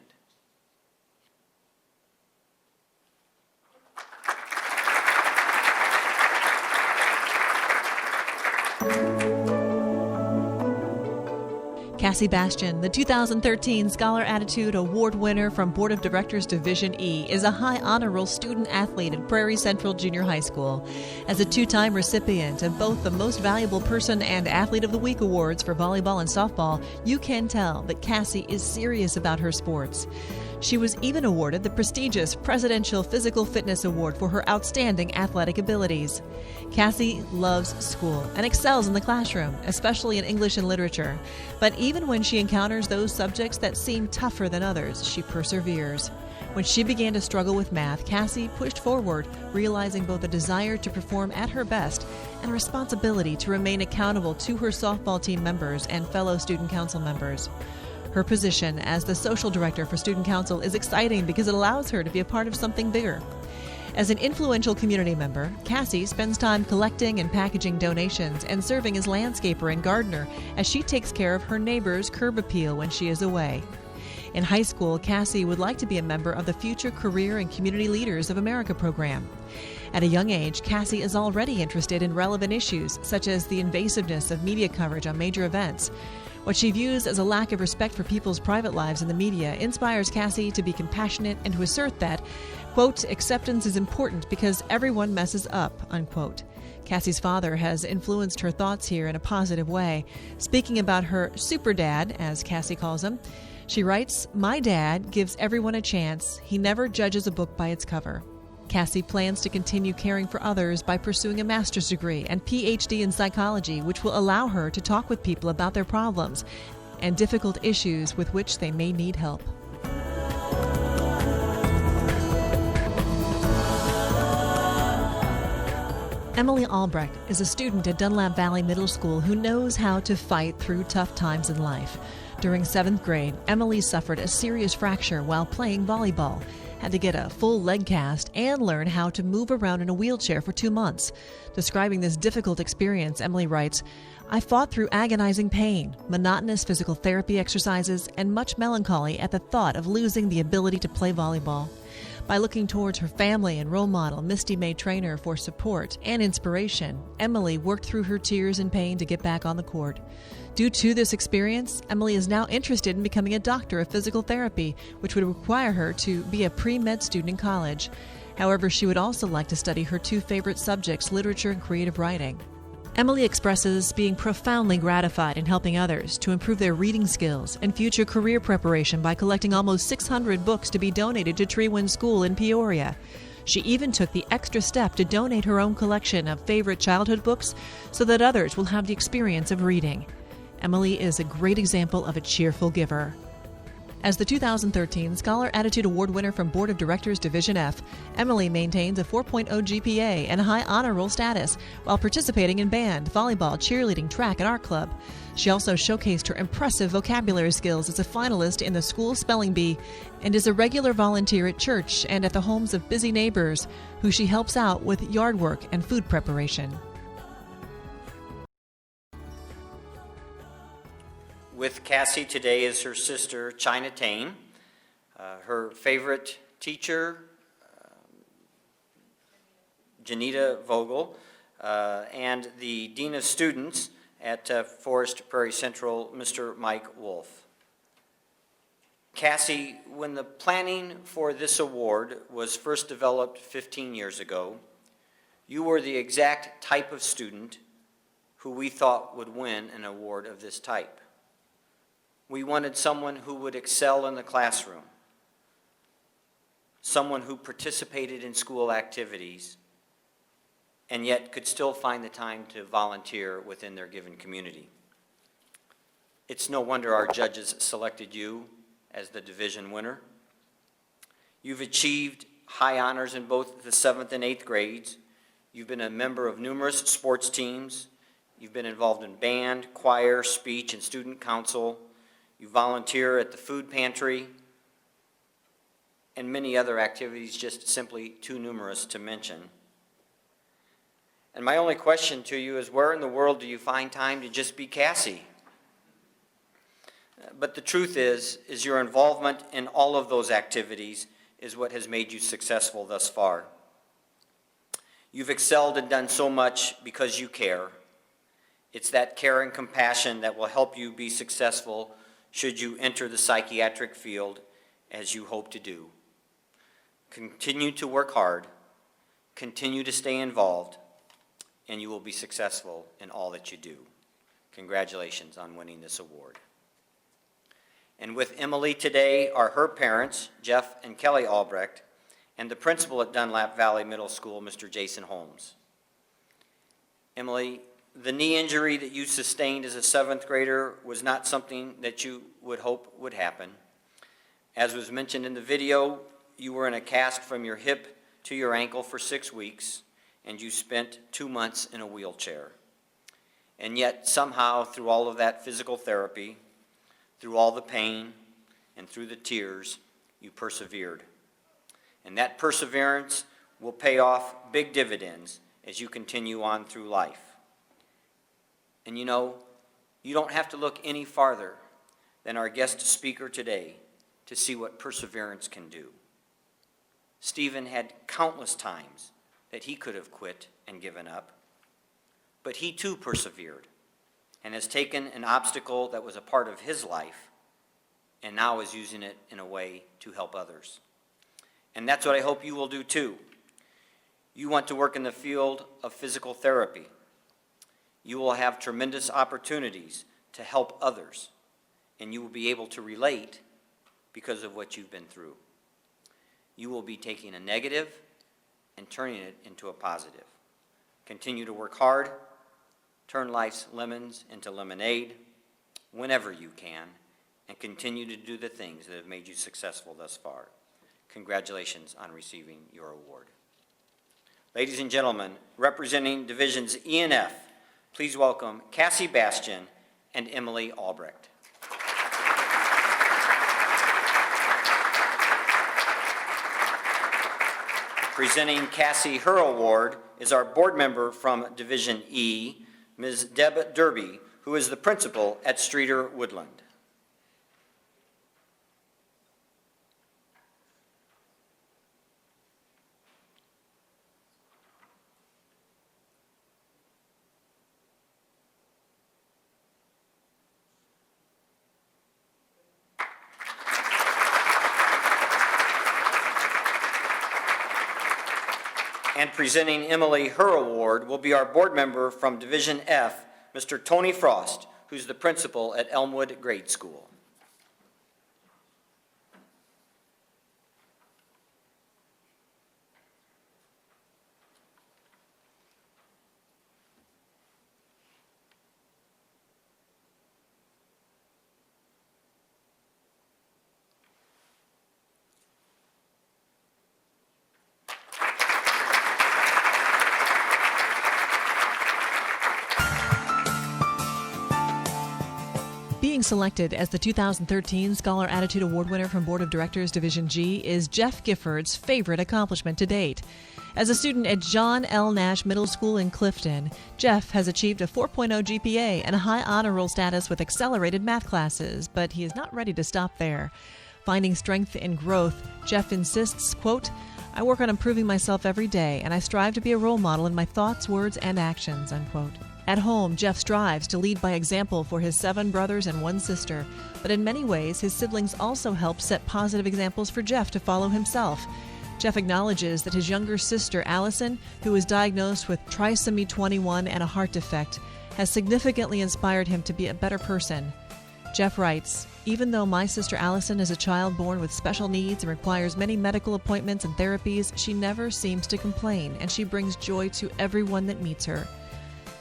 Cassie Bastian, the 2013 Scholar Attitude Award winner from Board of Directors Division E, is a high honor roll student athlete at Prairie Central Junior High School. As a two-time recipient of both the Most Valuable Person and Athlete of the Week awards for volleyball and softball, you can tell that Cassie is serious about her sports. She was even awarded the prestigious Presidential Physical Fitness Award for her outstanding athletic abilities. Cassie loves school and excels in the classroom, especially in English and literature. But even when she encounters those subjects that seem tougher than others, she perseveres. When she began to struggle with math, Cassie pushed forward, realizing both a desire to perform at her best and a responsibility to remain accountable to her softball team members and fellow student council members. Her position as the social director for Student Council is exciting because it allows her to be a part of something bigger. As an influential community member, Cassie spends time collecting and packaging donations and serving as landscaper and gardener as she takes care of her neighbor's curb appeal when she is away. In high school, Cassie would like to be a member of the Future Career and Community Leaders of America program. At a young age, Cassie is already interested in relevant issues such as the invasiveness of media coverage on major events. What she views as a lack of respect for people's private lives in the media inspires Cassie to be compassionate and to assert that, quote, acceptance is important because everyone messes up, unquote. Cassie's father has influenced her thoughts here in a positive way. Speaking about her super dad, as Cassie calls him, she writes, "My dad gives everyone a chance. He never judges a book by its cover." Cassie plans to continue caring for others by pursuing a master's degree and PhD in psychology, which will allow her to talk with people about their problems and difficult issues with which they may need help. Emily Albrecht is a student at Dunlap Valley Middle School who knows how to fight through tough times in life. During 7th grade, Emily suffered a serious fracture while playing volleyball, had to get a full leg cast, and learn how to move around in a wheelchair for 2 months. Describing this difficult experience, Emily writes, "I fought through agonizing pain, monotonous physical therapy exercises, and much melancholy at the thought of losing the ability to play volleyball. By looking towards her family and role model, Misty May Trainer, for support and inspiration, Emily worked through her tears and pain to get back on the court. Due to this experience, Emily is now interested in becoming a doctor of physical therapy, which would require her to be a pre-med student in college. However, she would also like to study her 2 favorite subjects, literature and creative writing." Emily expresses being profoundly gratified in helping others to improve their reading skills and future career preparation by collecting almost 600 books to be donated to Treewind School in Peoria. She even took the extra step to donate her own collection of favorite childhood books so that others will have the experience of reading. Emily is a great example of a cheerful giver. As the 2013 Scholar Attitude Award winner from Board of Directors Division F, Emily maintains a 4.0 GPA and a high honor roll status while participating in band, volleyball, cheerleading, track, and art club. She also showcased her impressive vocabulary skills as a finalist in the school spelling bee and is a regular volunteer at church and at the homes of busy neighbors who she helps out with yard work and food preparation. With Cassie today is her sister, China Tane. Her favorite teacher, Janita Vogel, and the Dean of Students at Forest Prairie Central, Mr. Mike Wolf. Cassie, when the planning for this award was first developed 15 years ago, you were the exact type of student who we thought would win an award of this type. We wanted someone who would excel in the classroom, someone who participated in school activities and yet could still find the time to volunteer within their given community. It's no wonder our judges selected you as the division winner. You've achieved high honors in both the 7th and 8th grades. You've been a member of numerous sports teams. You've been involved in band, choir, speech, and student council. You volunteer at the food pantry and many other activities just simply too numerous to mention. And my only question to you is, where in the world do you find time to just be Cassie? But the truth is your involvement in all of those activities is what has made you successful thus far. You've excelled and done so much because you care. It's that care and compassion that will help you be successful should you enter the psychiatric field as you hope to do. Continue to work hard, continue to stay involved, and you will be successful in all that you do. Congratulations on winning this award. And with Emily today are her parents, Jeff and Kelly Albrecht, and the principal at Dunlap Valley Middle School, Mr. Jason Holmes. Emily, the knee injury that you sustained as a 7th grader was not something that you would hope would happen. As was mentioned in the video, you were in a cast from your hip to your ankle for 6 weeks, and you spent 2 months in a wheelchair. And yet, somehow, through all of that physical therapy, through all the pain, and through the tears, you persevered. And that perseverance will pay off big dividends as you continue on through life. And you know, you don't have to look any farther than our guest speaker today to see what perseverance can do. Stephen had countless times that he could have quit and given up, but he too persevered and has taken an obstacle that was a part of his life and now is using it in a way to help others. And that's what I hope you will do too. You want to work in the field of physical therapy. You will have tremendous opportunities to help others, and you will be able to relate because of what you've been through. You will be taking a negative and turning it into a positive. Continue to work hard, turn life's lemons into lemonade whenever you can, and continue to do the things that have made you successful thus far. Congratulations on receiving your award. Ladies and gentlemen, representing Divisions E and F, please welcome Cassie Bastian and Emily Albrecht. Presenting Cassie her award is our board member from Division E, Ms. Deb Derby, who is the principal at Streeter Woodland. And presenting Emily her award will be our board member from Division F, Mr. Tony Frost, who's the principal at Elmwood Grade School. Being selected as the 2013 Scholar Attitude Award winner from Board of Directors Division G is Jeff Gifford's favorite accomplishment to date. As a student at John L. Nash Middle School in Clifton, Jeff has achieved a 4.0 GPA and a high honor roll status with accelerated math classes, but he is not ready to stop there. Finding strength in growth, Jeff insists, quote, "I work on improving myself every day, and I strive to be a role model in my thoughts, words, and actions," unquote. At home, Jeff strives to lead by example for his 7 brothers and 1 sister, but in many ways, his siblings also help set positive examples for Jeff to follow himself. Jeff acknowledges that his younger sister, Allison, who was diagnosed with trisomy 21 and a heart defect, has significantly inspired him to be a better person. Jeff writes, "Even though my sister Allison is a child born with special needs and requires many medical appointments and therapies, she never seems to complain, and she brings joy to everyone that meets her."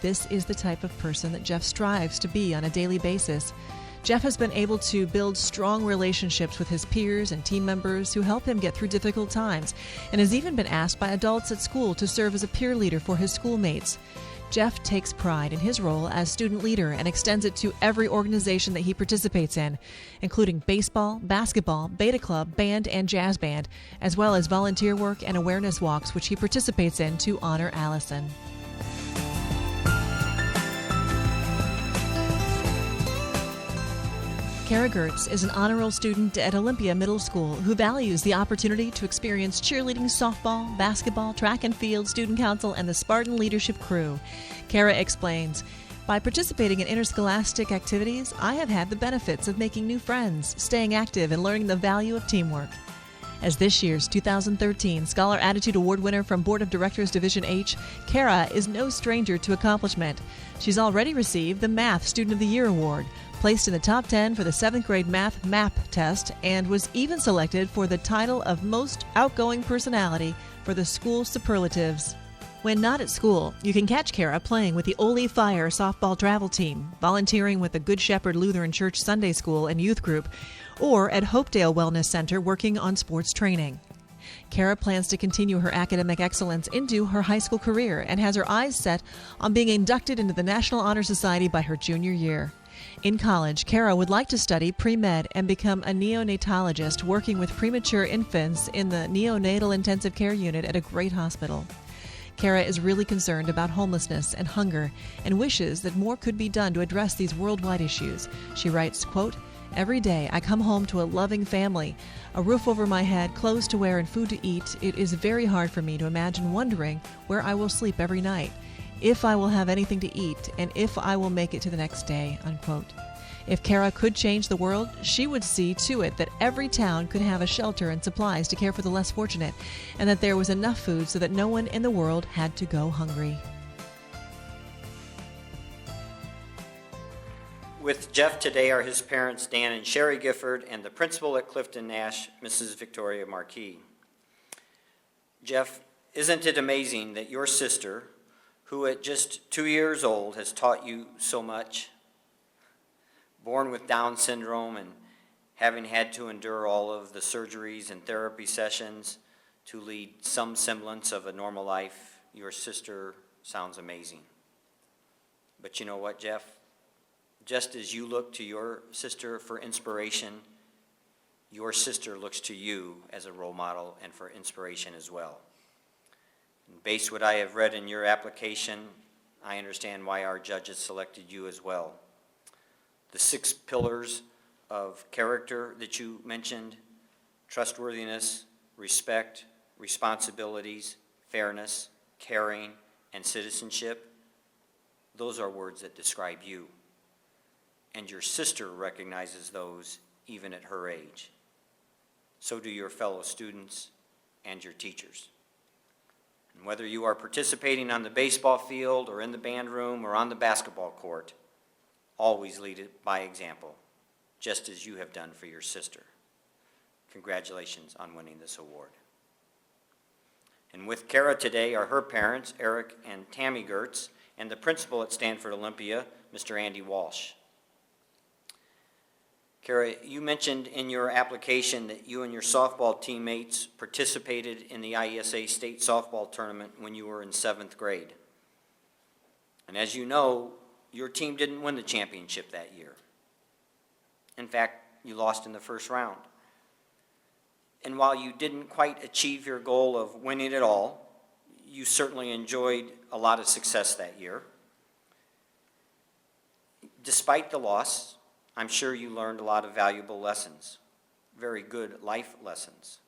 This is the type of person that Jeff strives to be on a daily basis. Jeff has been able to build strong relationships with his peers and team members who help him get through difficult times, and has even been asked by adults at school to serve as a peer leader for his schoolmates. Jeff takes pride in his role as student leader and extends it to every organization that he participates in, including baseball, basketball, beta club, band, and jazz band, as well as volunteer work and awareness walks, which he participates in to honor Allison. Kara Gertz is an honor roll student at Olympia Middle School who values the opportunity to experience cheerleading, softball, basketball, track and field, student council, and the Spartan leadership crew. Kara explains, "By participating in interscholastic activities, I have had the benefits of making new friends, staying active, and learning the value of teamwork." As this year's 2013 Scholar Attitude Award winner from Board of Directors Division H, Kara is no stranger to accomplishment. She's already received the Math Student of the Year Award, placed in the top 10 for the 7th grade math MAP test, and was even selected for the title of Most Outgoing Personality for the school superlatives. When not at school, you can catch Kara playing with the Ole Fire softball travel team, volunteering with the Good Shepherd Lutheran Church Sunday School and Youth Group, or at Hopedale Wellness Center working on sports training. Kara plans to continue her academic excellence into her high school career and has her eyes set on being inducted into the National Honor Society by her junior year. In college, Kara would like to study pre-med and become a neonatologist working with premature infants in the neonatal intensive care unit at a great hospital. Kara is really concerned about homelessness and hunger and wishes that more could be done to address these worldwide issues. She writes, quote, "Every day I come home to a loving family, a roof over my head, clothes to wear, and food to eat. It is very hard for me to imagine wondering where I will sleep every night, if I will have anything to eat, and if I will make it to the next day," unquote. If Kara could change the world, she would see to it that every town could have a shelter and supplies to care for the less fortunate, and that there was enough food so that no one in the world had to go hungry. With Jeff today are his parents, Dan and Sherry Gifford, and the principal at Clifton Nash, Mrs. Victoria Marquis. Jeff, isn't it amazing that your sister, who at just 2 years old has taught you so much, born with Down syndrome and having had to endure all of the surgeries and therapy sessions to lead some semblance of a normal life, your sister sounds amazing. But you know what, Jeff? Just as you look to your sister for inspiration, your sister looks to you as a role model and for inspiration as well. And based what I have read in your application, I understand why our judges selected you as well. The 6 pillars of character that you mentioned, trustworthiness, respect, responsibilities, fairness, caring, and citizenship, those are words that describe you. And your sister recognizes those even at her age. So do your fellow students and your teachers. And whether you are participating on the baseball field or in the band room or on the basketball court, always lead it by example, just as you have done for your sister. Congratulations on winning this award. And with Kara today are her parents, Eric and Tammy Gertz, and the principal at Stanford Olympia, Mr. Andy Walsh. Kara, you mentioned in your application that you and your softball teammates participated in the IESA state softball tournament when you were in 7th grade. And as you know, your team didn't win the championship that year. In fact, you lost in the first round. And while you didn't quite achieve your goal of winning it all, you certainly enjoyed a lot of success that year. Despite the loss, I'm sure you learned a lot of valuable lessons, very good life lessons.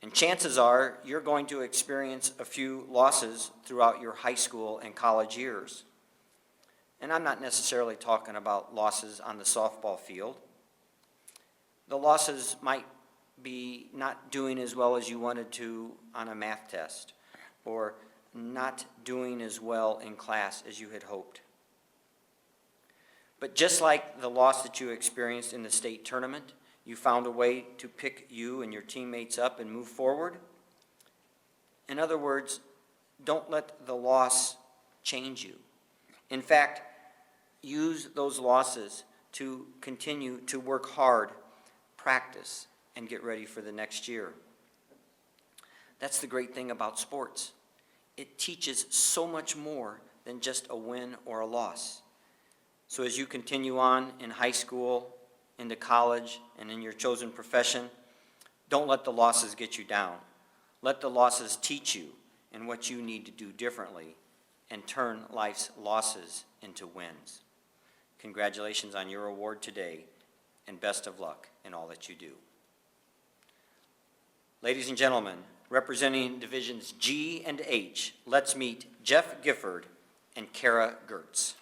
And chances are you're going to experience a few losses throughout your high school and college years. And I'm not necessarily talking about losses on the softball field. The losses might be not doing as well as you wanted to on a math test, or not doing as well in class as you had hoped. But just like the loss that you experienced in the state tournament, you found a way to pick you and your teammates up and move forward. In other words, don't let the loss change you. In fact, use those losses to continue to work hard, practice, and get ready for the next year. That's the great thing about sports. It teaches so much more than just a win or a loss. So as you continue on in high school, into college, and in your chosen profession, don't let the losses get you down. Let the losses teach you in what you need to do differently and turn life's losses into wins. Congratulations on your award today, and best of luck in all that you do. Ladies and gentlemen, representing Divisions G and H, let's meet Jeff Gifford and Kara Gertz.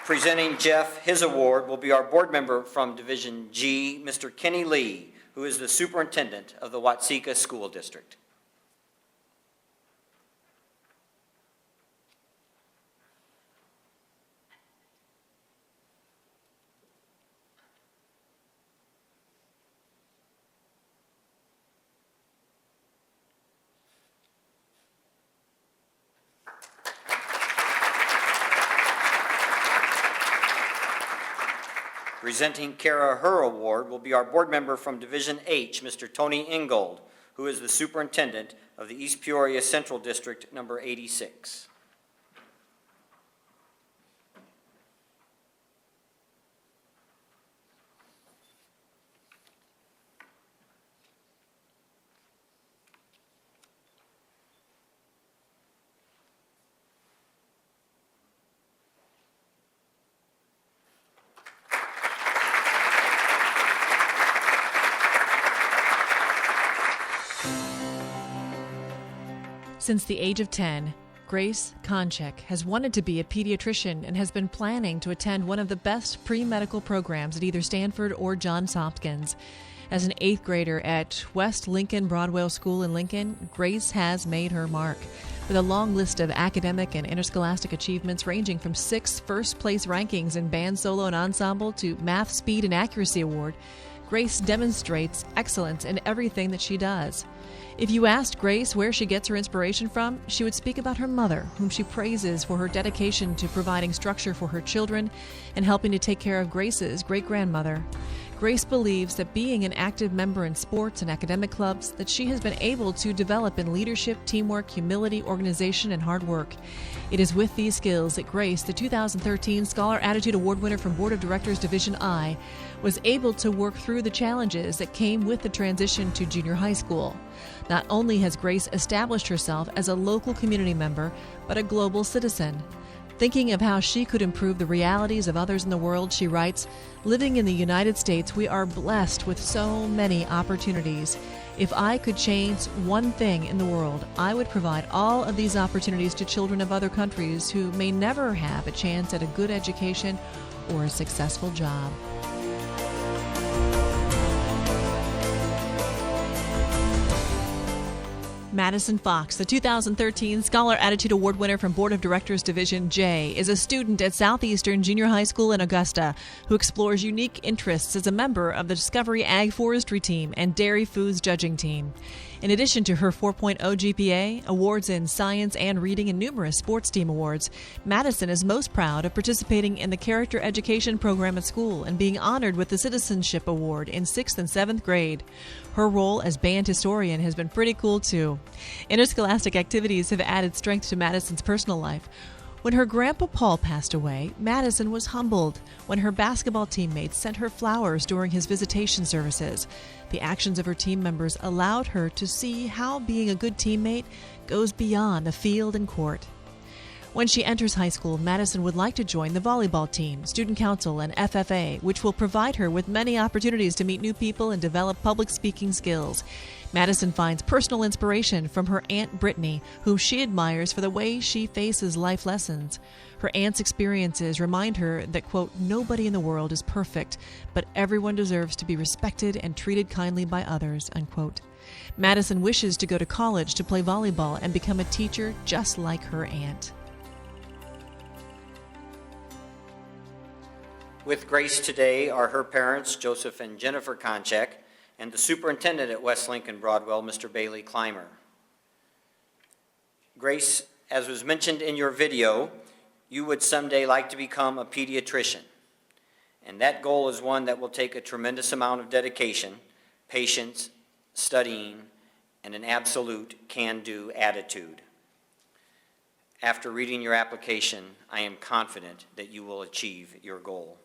Presenting Jeff his award will be our board member from Division G, Mr. Kenny Lee, who is the superintendent of the Watseka School District. Presenting Kara her award will be our board member from Division H, Mr. Tony Ingold, who is the superintendent of the East Peoria Central District number 86. Since the age of 10, Grace Konchek has wanted to be a pediatrician and has been planning to attend one of the best pre-medical programs at either Stanford or Johns Hopkins. As an 8th grader at West Lincoln Broadwell School in Lincoln, Grace has made her mark. With a long list of academic and interscholastic achievements ranging from 6 first-place rankings in band, solo, and ensemble to Math, Speed, and Accuracy Award, Grace demonstrates excellence in everything that she does. If you asked Grace where she gets her inspiration from, she would speak about her mother, whom she praises for her dedication to providing structure for her children and helping to take care of Grace's great-grandmother. Grace believes that being an active member in sports and academic clubs, that she has been able to develop in leadership, teamwork, humility, organization, and hard work. It is with these skills that Grace, the 2013 Scholar Attitude Award winner from Board of Directors Division I, was able to work through the challenges that came with the transition to junior high school. Not only has Grace established herself as a local community member, but a global citizen. Thinking of how she could improve the realities of others in the world, she writes, "Living in the United States, we are blessed with so many opportunities. If I could change one thing in the world, I would provide all of these opportunities to children of other countries who may never have a chance at a good education or a successful job." Madison Fox, the 2013 Scholar Attitude Award winner from Board of Directors Division J, is a student at Southeastern Junior High School in Augusta who explores unique interests as a member of the Discovery Ag Forestry Team and Dairy Foods Judging Team. In addition to her 4.0 GPA, awards in science and reading, and numerous sports team awards, Madison is most proud of participating in the Character Education program at school and being honored with the Citizenship Award in 6th and 7th grade. Her role as band historian has been pretty cool, too. Interscholastic activities have added strength to Madison's personal life. When her grandpa Paul passed away, Madison was humbled when her basketball teammates sent her flowers during his visitation services. The actions of her team members allowed her to see how being a good teammate goes beyond the field and court. When she enters high school, Madison would like to join the volleyball team, student council, and FFA, which will provide her with many opportunities to meet new people and develop public speaking skills. Madison finds personal inspiration from her Aunt Brittany, whom she admires for the way she faces life lessons. Her aunt's experiences remind her that, quote, "nobody in the world is perfect, but everyone deserves to be respected and treated kindly by others," unquote. Madison wishes to go to college to play volleyball and become a teacher just like her aunt. With Grace today are her parents, Joseph and Jennifer Konchak, and the superintendent at West Lincoln Broadwell, Mr. Bailey Clymer. Grace, as was mentioned in your video, you would someday like to become a pediatrician. And that goal is one that will take a tremendous amount of dedication, patience, studying, and an absolute can-do attitude. After reading your application, I am confident that you will achieve your goal.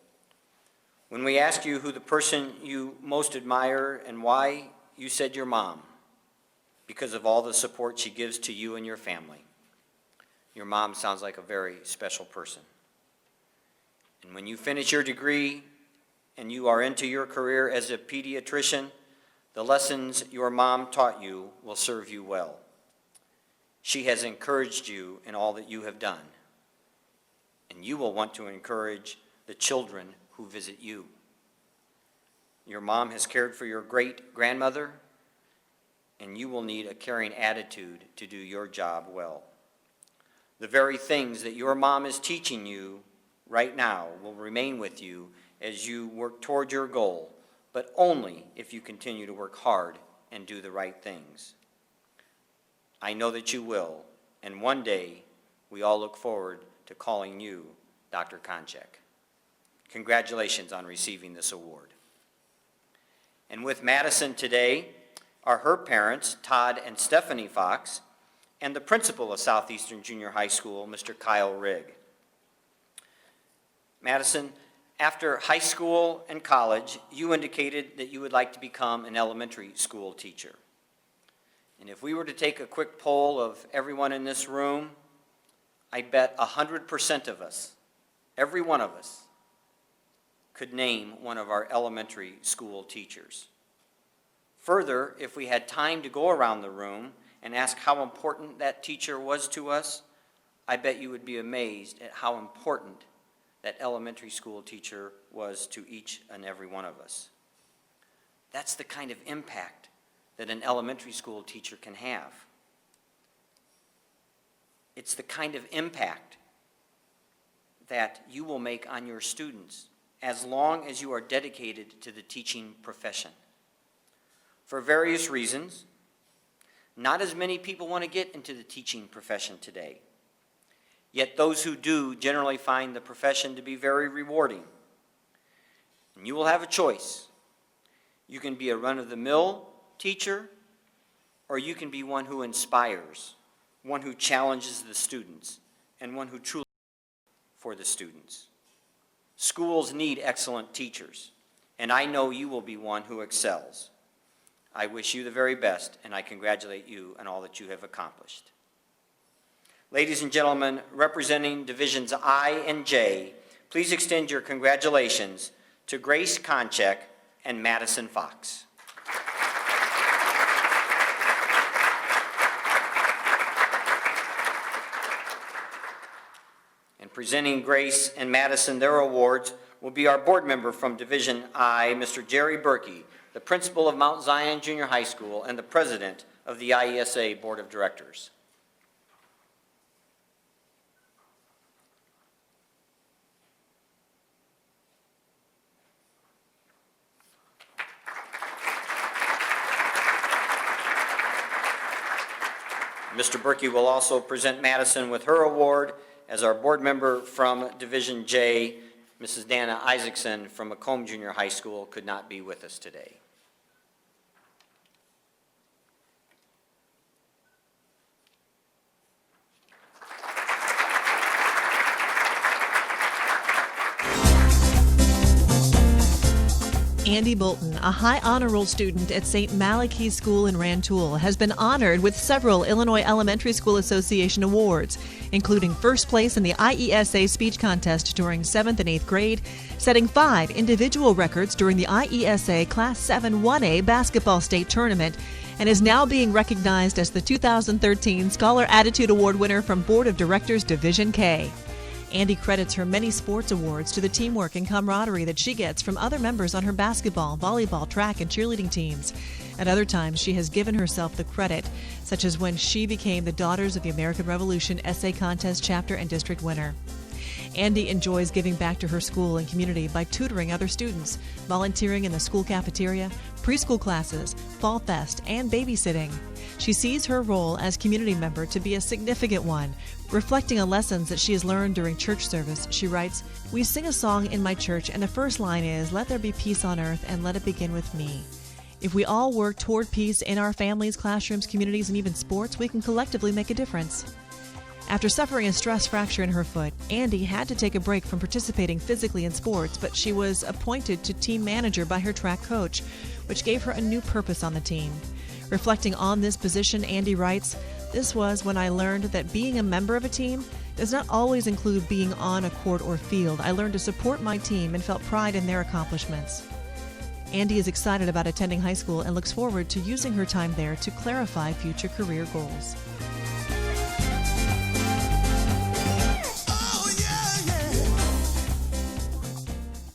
When we asked you who the person you most admire and why, you said your mom, because of all the support she gives to you and your family. Your mom sounds like a very special person. And when you finish your degree and you are into your career as a pediatrician, the lessons your mom taught you will serve you well. She has encouraged you in all that you have done, and you will want to encourage the children who visit you. Your mom has cared for your great-grandmother, and you will need a caring attitude to do your job well. The very things that your mom is teaching you right now will remain with you as you work toward your goal, but only if you continue to work hard and do the right things. I know that you will, and one day we all look forward to calling you Dr. Konchak. Congratulations on receiving this award. And with Madison today are her parents, Todd and Stephanie Fox, and the principal of Southeastern Junior High School, Mr. Kyle Rigg. Madison, after high school and college, you indicated that you would like to become an elementary school teacher. And if we were to take a quick poll of everyone in this room, I bet 100% of us, every one of us, could name one of our elementary school teachers. Further, if we had time to go around the room and ask how important that teacher was to us, I bet you would be amazed at how important that elementary school teacher was to each and every one of us. That's the kind of impact that an elementary school teacher can have. It's the kind of impact that you will make on your students as long as you are dedicated to the teaching profession. For various reasons, not as many people want to get into the teaching profession today. Yet those who do generally find the profession to be very rewarding. And you will have a choice. You can be a run-of-the-mill teacher, or you can be one who inspires, one who challenges the students, and one who truly for the students. Schools need excellent teachers, and I know you will be one who excels. I wish you the very best, and I congratulate you on all that you have accomplished. Ladies and gentlemen, representing Divisions I and J, please extend your congratulations to Grace Konchak and Madison Fox. And presenting Grace and Madison their awards will be our board member from Division I, Mr. Jerry Berkey, the principal of Mount Zion Junior High School and the president of the IESA Board of Directors. Mr. Berkey will also present Madison with her award as our board member from Division J. Mrs. Dana Isaacson from Macomb Junior High School could not be with us today. Andy Bolton, a high honor roll student at St. Malachi School in Rantoul, has been honored with several Illinois Elementary School Association awards, including first place in the IESA speech contest during 7th and 8th grade, setting 5 individual records during the IESA Class 7 1A basketball state tournament, and is now being recognized as the 2013 Scholar Attitude Award winner from Board of Directors Division K. Andy credits her many sports awards to the teamwork and camaraderie that she gets from other members on her basketball, volleyball, track, and cheerleading teams. At other times, she has given herself the credit, such as when she became the Daughters of the American Revolution essay contest chapter and district winner. Andy enjoys giving back to her school and community by tutoring other students, volunteering in the school cafeteria, preschool classes, fall fest, and babysitting. She sees her role as community member to be a significant one. Reflecting on lessons that she has learned during church service, she writes, "We sing a song in my church, and the first line is, 'Let there be peace on earth, and let it begin with me.' If we all work toward peace in our families, classrooms, communities, and even sports, we can collectively make a difference." After suffering a stress fracture in her foot, Andy had to take a break from participating physically in sports, but she was appointed to team manager by her track coach, which gave her a new purpose on the team. Reflecting on this position, Andy writes, "This was when I learned that being a member of a team does not always include being on a court or field. I learned to support my team and felt pride in their accomplishments." Andy is excited about attending high school and looks forward to using her time there to clarify future career goals.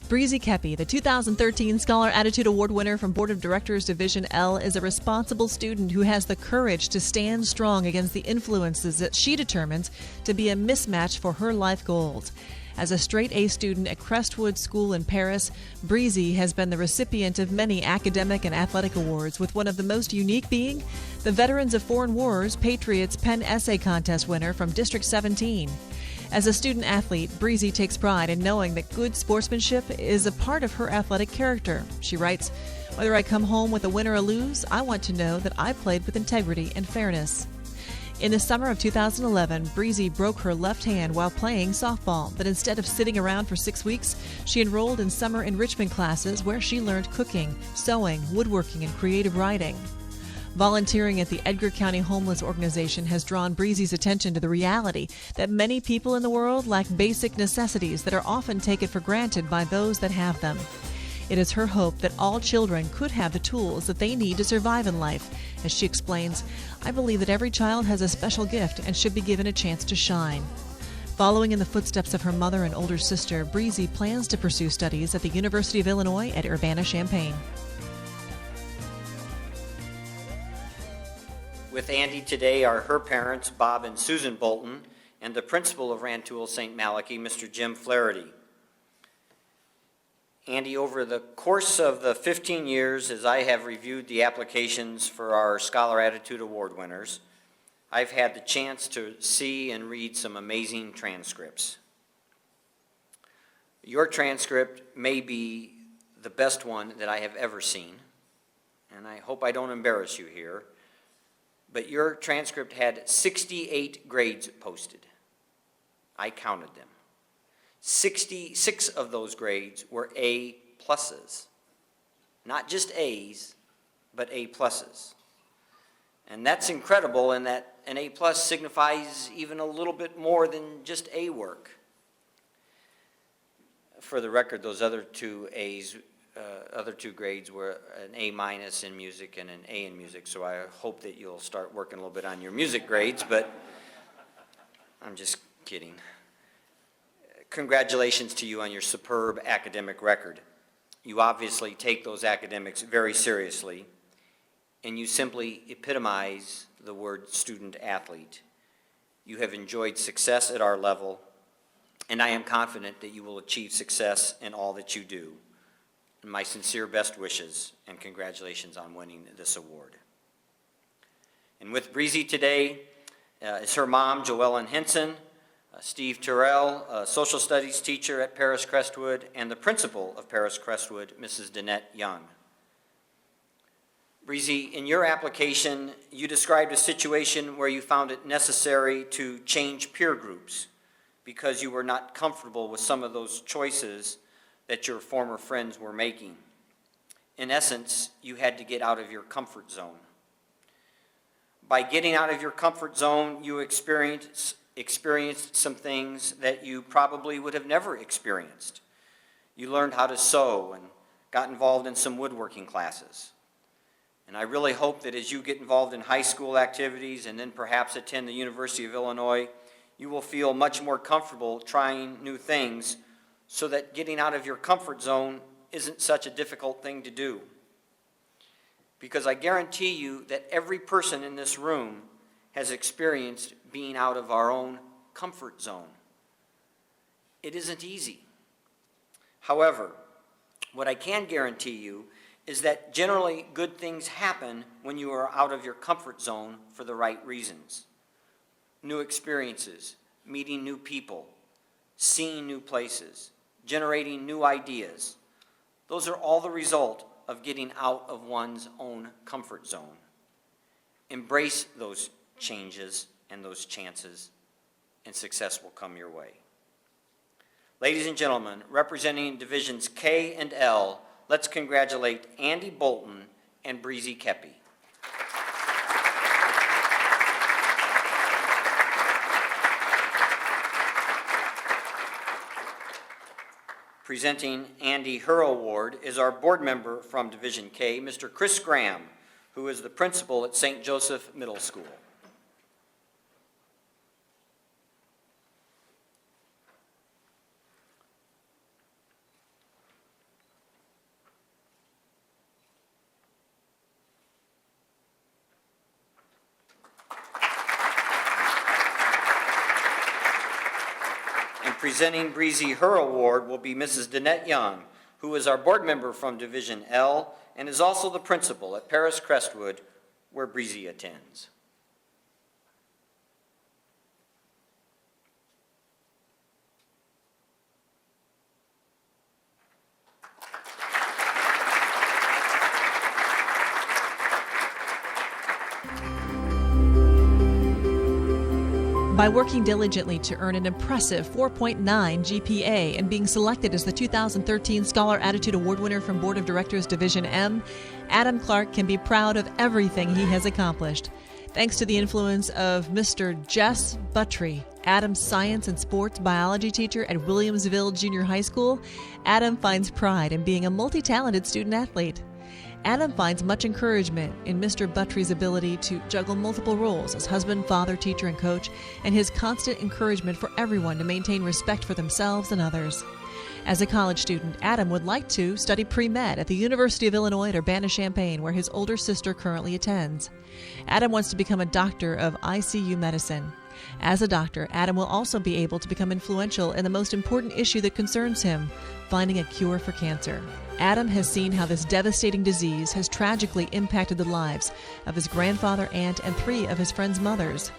Breezy Kepi, the 2013 Scholar Attitude Award winner from Board of Directors Division L, is a responsible student who has the courage to stand strong against the influences that she determines to be a mismatch for her life goals. As a straight-A student at Crestwood School in Paris, Breezy has been the recipient of many academic and athletic awards, with one of the most unique being the Veterans of Foreign Wars Patriots Pen Essay Contest winner from District 17. As a student athlete, Breezy takes pride in knowing that good sportsmanship is a part of her athletic character. She writes, "Whether I come home with a win or a lose, I want to know that I played with integrity and fairness." In the summer of 2011, Breezy broke her left hand while playing softball, but instead of sitting around for 6 weeks, she enrolled in summer enrichment classes where she learned cooking, sewing, woodworking, and creative writing. Volunteering at the Edgar County Homeless Organization has drawn Breezy's attention to the reality that many people in the world lack basic necessities that are often taken for granted by those that have them. It is her hope that all children could have the tools that they need to survive in life. As she explains, "I believe that every child has a special gift and should be given a chance to shine." Following in the footsteps of her mother and older sister, Breezy plans to pursue studies at the University of Illinois at Urbana-Champaign. With Andy today are her parents, Bob and Susan Bolton, and the principal of Rantoul St. Malachy, Mr. Jim Flaherty. Andy, over the course of the 15 years as I have reviewed the applications for our Scholar Attitude Award winners, I've had the chance to see and read some amazing transcripts. Your transcript may be the best one that I have ever seen, and I hope I don't embarrass you here, but your transcript had 68 grades posted. I counted them. 66 of those grades were A pluses. Not just A's, but A pluses. And that's incredible in that an A plus signifies even a little bit more than just A work. For the record, those other two grades were an A minus in music and an A in music, so I hope that you'll start working a little bit on your music grades, but I'm just kidding. Congratulations to you on your superb academic record. You obviously take those academics very seriously, and you simply epitomize the word student athlete. You have enjoyed success at our level, and I am confident that you will achieve success in all that you do. My sincere best wishes and congratulations on winning this award. And with Breezy today is her mom, Joellen Henson, Steve Terrell, a social studies teacher at Paris Crestwood, and the principal of Paris Crestwood, Mrs. Danette Young. Breezy, in your application, you described a situation where you found it necessary to change peer groups because you were not comfortable with some of those choices that your former friends were making. In essence, you had to get out of your comfort zone. By getting out of your comfort zone, you experienced some things that you probably would have never experienced. You learned how to sew and got involved in some woodworking classes. And I really hope that as you get involved in high school activities and then perhaps attend the University of Illinois, you will feel much more comfortable trying new things so that getting out of your comfort zone isn't such a difficult thing to do. Because I guarantee you that every person in this room has experienced being out of our own comfort zone. It isn't easy. However, what I can guarantee you is that generally good things happen when you are out of your comfort zone for the right reasons. New experiences, meeting new people, seeing new places, generating new ideas. Those are all the result of getting out of one's own comfort zone. Embrace those changes and those chances, and success will come your way. Ladies and gentlemen, representing Divisions K and L, let's congratulate Andy Bolton and Breezy Kepi. Presenting Andy Her Award is our board member from Division K, Mr. Chris Graham, who is the principal at St. Joseph Middle School. Presenting Breezy Her Award will be Mrs. Danette Young, who is our board member from Division L and is also the principal at Paris Crestwood, where Breezy attends. By working diligently to earn an impressive 4.9 GPA and being selected as the 2013 Scholar Attitude Award winner from Board of Directors Division M, Adam Clark can be proud of everything he has accomplished. Thanks to the influence of Mr. Jess Buttry, Adam's science and sports biology teacher at Williamsville Junior High School, Adam finds pride in being a multi-talented student athlete. Adam finds much encouragement in Mr. Buttry's ability to juggle multiple roles as husband, father, teacher, and coach, and his constant encouragement for everyone to maintain respect for themselves and others. As a college student, Adam would like to study pre-med at the University of Illinois at Urbana-Champaign, where his older sister currently attends. Adam wants to become a doctor of ICU medicine. As a doctor, Adam will also be able to become influential in the most important issue that concerns him, finding a cure for cancer. Adam has seen how this devastating disease has tragically impacted the lives of his grandfather, aunt, and 3 of his friends' mothers.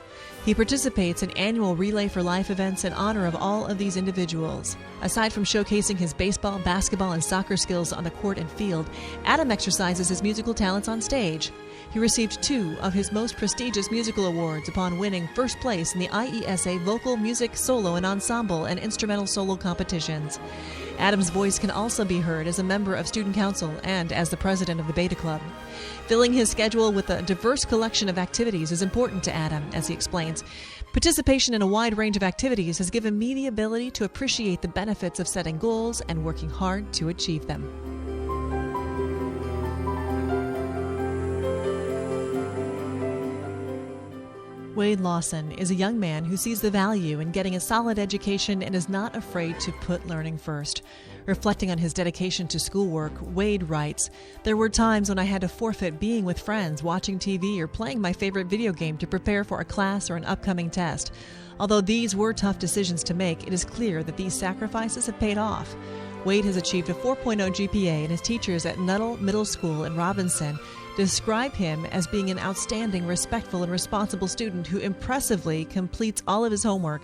He participates in annual Relay for Life events in honor of all of these individuals. Aside from showcasing his baseball, basketball, and soccer skills on the court and field, Adam exercises his musical talents on stage. He received 2 of his most prestigious musical awards upon winning first place in the IESA Vocal Music Solo and Ensemble and Instrumental Solo competitions. Adam's voice can also be heard as a member of Student Council and as the president of the Beta Club. Filling his schedule with a diverse collection of activities is important to Adam, as he explains. Participation in a wide range of activities has given me the ability to appreciate the benefits of setting goals and working hard to achieve them. Wade Lawson is a young man who sees the value in getting a solid education and is not afraid to put learning first. Reflecting on his dedication to schoolwork, Wade writes, "There were times when I had to forfeit being with friends, watching TV, or playing my favorite video game to prepare for a class or an upcoming test. Although these were tough decisions to make, it is clear that these sacrifices have paid off." Wade has achieved a 4.0 GPA, and his teachers at Nuttall Middle School in Robinson describe him as being an outstanding, respectful, and responsible student who impressively completes all of his homework.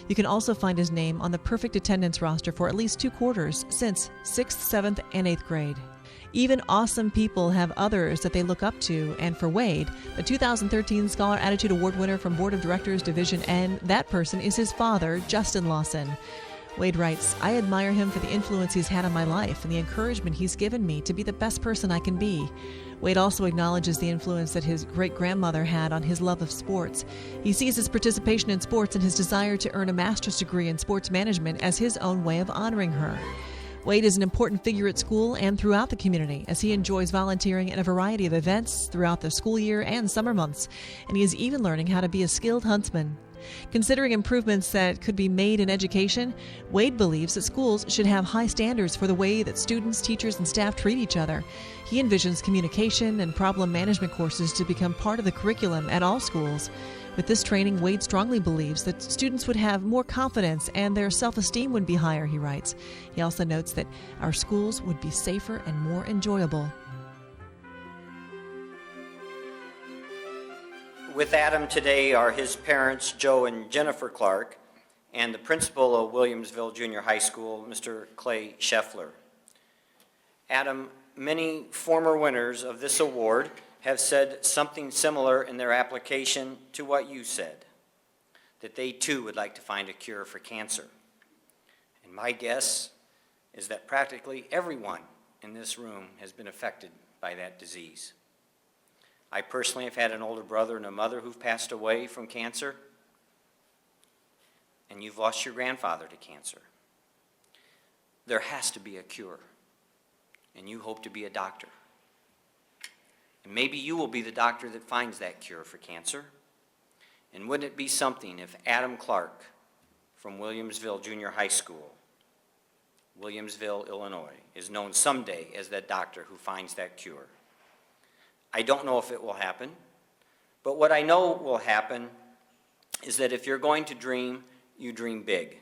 You can also find his name on the perfect attendance roster for at least 2 quarters since 6th, 7th, and 8th grade. Even awesome people have others that they look up to, and for Wade, the 2013 Scholar Attitude Award winner from Board of Directors Division N, that person is his father, Justin Lawson. Wade writes, "I admire him for the influence he's had on my life and the encouragement he's given me to be the best person I can be." Wade also acknowledges the influence that his great-grandmother had on his love of sports. He sees his participation in sports and his desire to earn a master's degree in sports management as his own way of honoring her. Wade is an important figure at school and throughout the community, as he enjoys volunteering at a variety of events throughout the school year and summer months, and he is even learning how to be a skilled huntsman. Considering improvements that could be made in education, Wade believes that schools should have high standards for the way that students, teachers, and staff treat each other. He envisions communication and problem management courses to become part of the curriculum at all schools. With this training, Wade strongly believes that students would have more confidence and their self-esteem would be higher, he writes. He also notes that our schools would be safer and more enjoyable. With Adam today are his parents, Joe and Jennifer Clark, and the principal of Williamsville Junior High School, Mr. Clay Scheffler. Adam, many former winners of this award have said something similar in their application to what you said, that they too would like to find a cure for cancer. And my guess is that practically everyone in this room has been affected by that disease. I personally have had an older brother and a mother who've passed away from cancer, and you've lost your grandfather to cancer. There has to be a cure, and you hope to be a doctor. And maybe you will be the doctor that finds that cure for cancer. And wouldn't it be something if Adam Clark from Williamsville Junior High School, Williamsville, Illinois, is known someday as that doctor who finds that cure? I don't know if it will happen, but what I know will happen is that if you're going to dream, you dream big.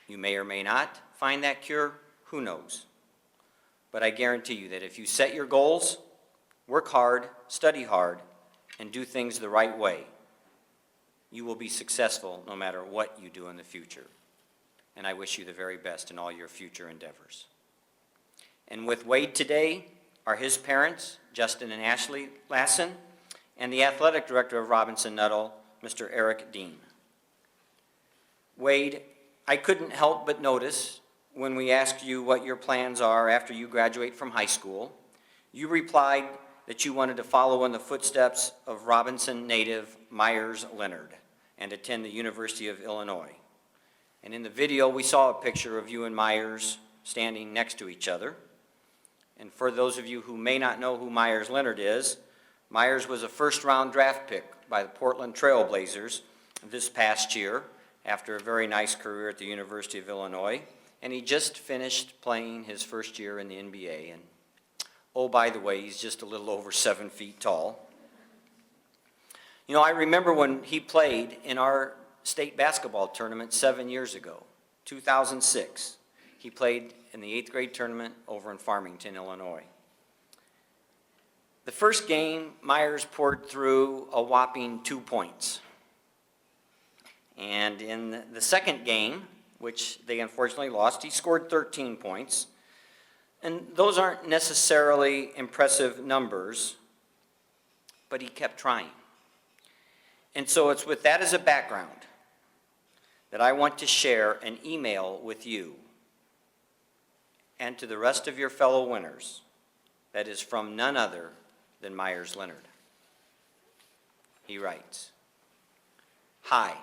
You may or may not find that cure, who knows? But I guarantee you that if you set your goals, work hard, study hard, and do things the right way, you will be successful no matter what you do in the future. And I wish you the very best in all your future endeavors. And with Wade today are his parents, Justin and Ashley Lassen, and the athletic director of Robinson Nuttall, Mr. Eric Dean. Wade, I couldn't help but notice when we asked you what your plans are after you graduate from high school, you replied that you wanted to follow in the footsteps of Robinson native Myers Leonard and attend the University of Illinois. And in the video, we saw a picture of you and Myers standing next to each other. And for those of you who may not know who Myers Leonard is, Myers was a first-round draft pick by the Portland Trail Blazers this past year after a very nice career at the University of Illinois. And he just finished playing his first year in the NBA. And oh, by the way, he's just a little over 7 feet tall. You know, I remember when he played in our state basketball tournament 7 years ago, 2006. He played in the 8th grade tournament over in Farmington, Illinois. The first game, Myers poured through a whopping 2 points. And in the second game, which they unfortunately lost, he scored 13 points. And those aren't necessarily impressive numbers, but he kept trying. And so it's with that as a background that I want to share an email with you and to the rest of your fellow winners that is from none other than Myers Leonard. He writes, "Hi,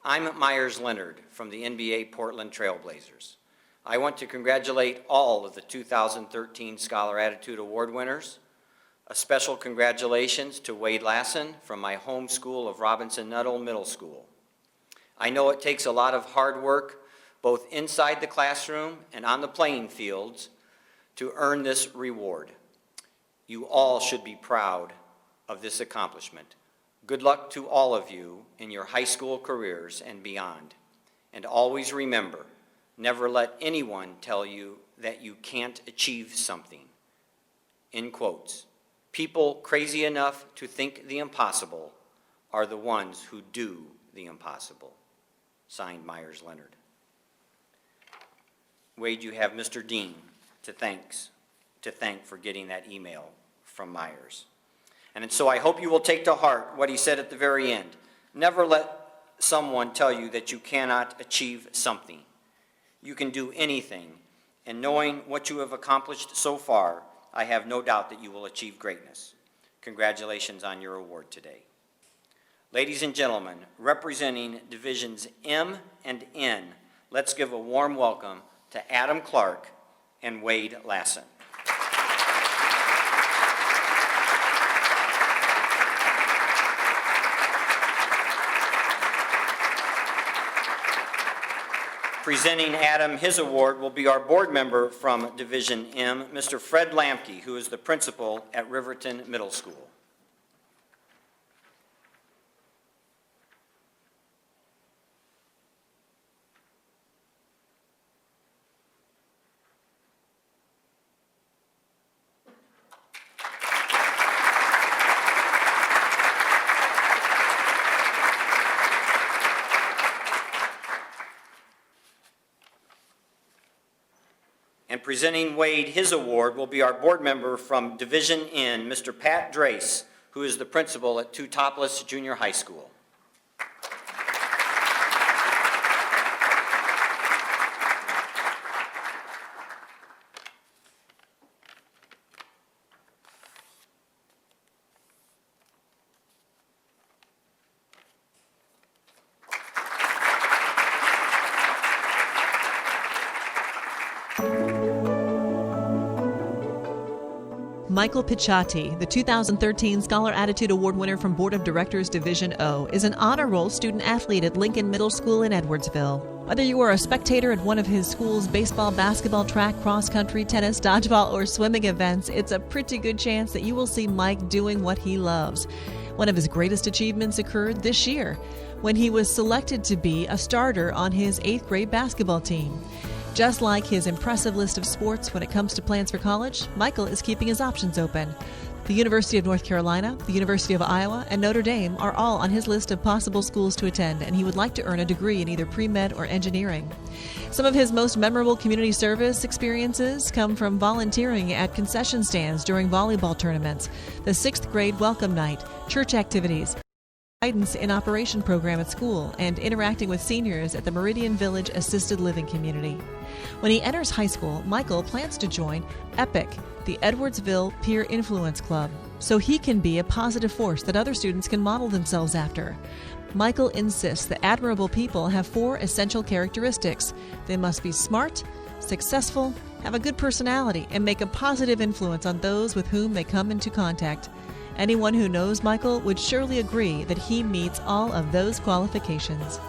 I'm Myers Leonard from the NBA Portland Trail Blazers. I want to congratulate all of the 2013 Scholar Attitude Award winners. A special congratulations to Wade Lassen from my home school of Robinson Nuttall Middle School. I know it takes a lot of hard work both inside the classroom and on the playing fields to earn this reward. You all should be proud of this accomplishment. Good luck to all of you in your high school careers and beyond. And always remember, never let anyone tell you that you can't achieve something." In quotes. People crazy enough to think the impossible are the ones who do the impossible. Signed, Myers Leonard. Wade, you have Mr. Dean to thank for getting that email from Myers. And so I hope you will take to heart what he said at the very end. Never let someone tell you that you cannot achieve something. You can do anything, and knowing what you have accomplished so far, I have no doubt that you will achieve greatness. Congratulations on your award today. Ladies and gentlemen, representing Divisions M and N, let's give a warm welcome to Adam Clark and Wade Lassen. Presenting Adam his award will be our board member from Division M, Mr. Fred Lamke, who is the principal at Riverton Middle School. And presenting Wade his award will be our board member from Division N, Mr. Pat Drace, who is the principal at Two Topless Junior High School. Michael Picciotti, the 2013 Scholar Attitude Award winner from Board of Directors Division O, is an honor roll student athlete at Lincoln Middle School in Edwardsville. Whether you are a spectator at one of his school's baseball, basketball, track, cross country, tennis, dodgeball, or swimming events, it's a pretty good chance that you will see Mike doing what he loves. One of his greatest achievements occurred this year when he was selected to be a starter on his 8th grade basketball team. Just like his impressive list of sports when it comes to plans for college, Michael is keeping his options open. The University of North Carolina, the University of Iowa, and Notre Dame are all on his list of possible schools to attend, and he would like to earn a degree in either pre-med or engineering. Some of his most memorable community service experiences come from volunteering at concession stands during volleyball tournaments, the 6th grade welcome night, church activities, guidance in operation program at school, and interacting with seniors at the Meridian Village Assisted Living Community. When he enters high school, Michael plans to join EPIC, the Edwardsville Peer Influence Club, so he can be a positive force that other students can model themselves after. Michael insists that admirable people have 4 essential characteristics. They must be smart, successful, have a good personality, and make a positive influence on those with whom they come into contact. Anyone who knows Michael would surely agree that he meets all of those qualifications.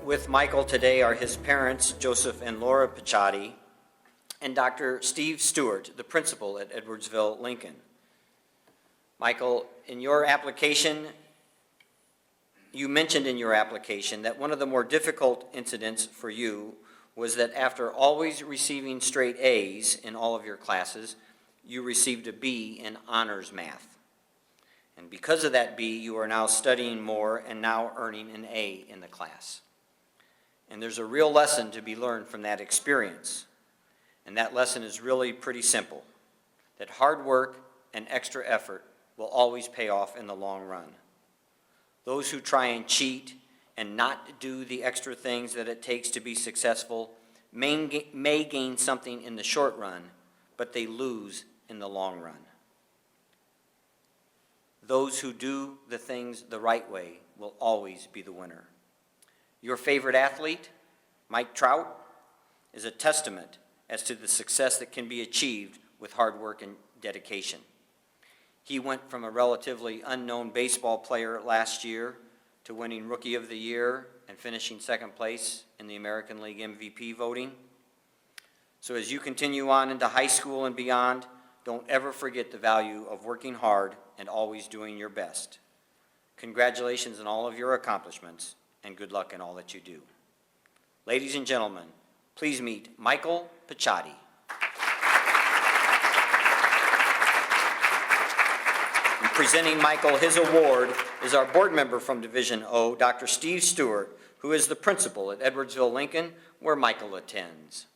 With Michael today are his parents, Joseph and Laura Picciotti, and Dr. Steve Stewart, the principal at Edwardsville Lincoln. Michael, in your application, you mentioned in your application that one of the more difficult incidents for you was that after always receiving straight A's in all of your classes, you received a B in honors math. And because of that B, you are now studying more and now earning an A in the class. And there's a real lesson to be learned from that experience. And that lesson is really pretty simple, that hard work and extra effort will always pay off in the long run. Those who try and cheat and not do the extra things that it takes to be successful may gain something in the short run, but they lose in the long run. Those who do the things the right way will always be the winner. Your favorite athlete, Mike Trout, is a testament as to the success that can be achieved with hard work and dedication. He went from a relatively unknown baseball player last year to winning Rookie of the Year and finishing second place in the American League MVP voting. So as you continue on into high school and beyond, don't ever forget the value of working hard and always doing your best. Congratulations on all of your accomplishments, and good luck in all that you do. Ladies and gentlemen, please meet Michael Picciotti. And presenting Michael his award is our board member from Division O, Dr. Steve Stewart, who is the principal at Edwardsville Lincoln, where Michael attends.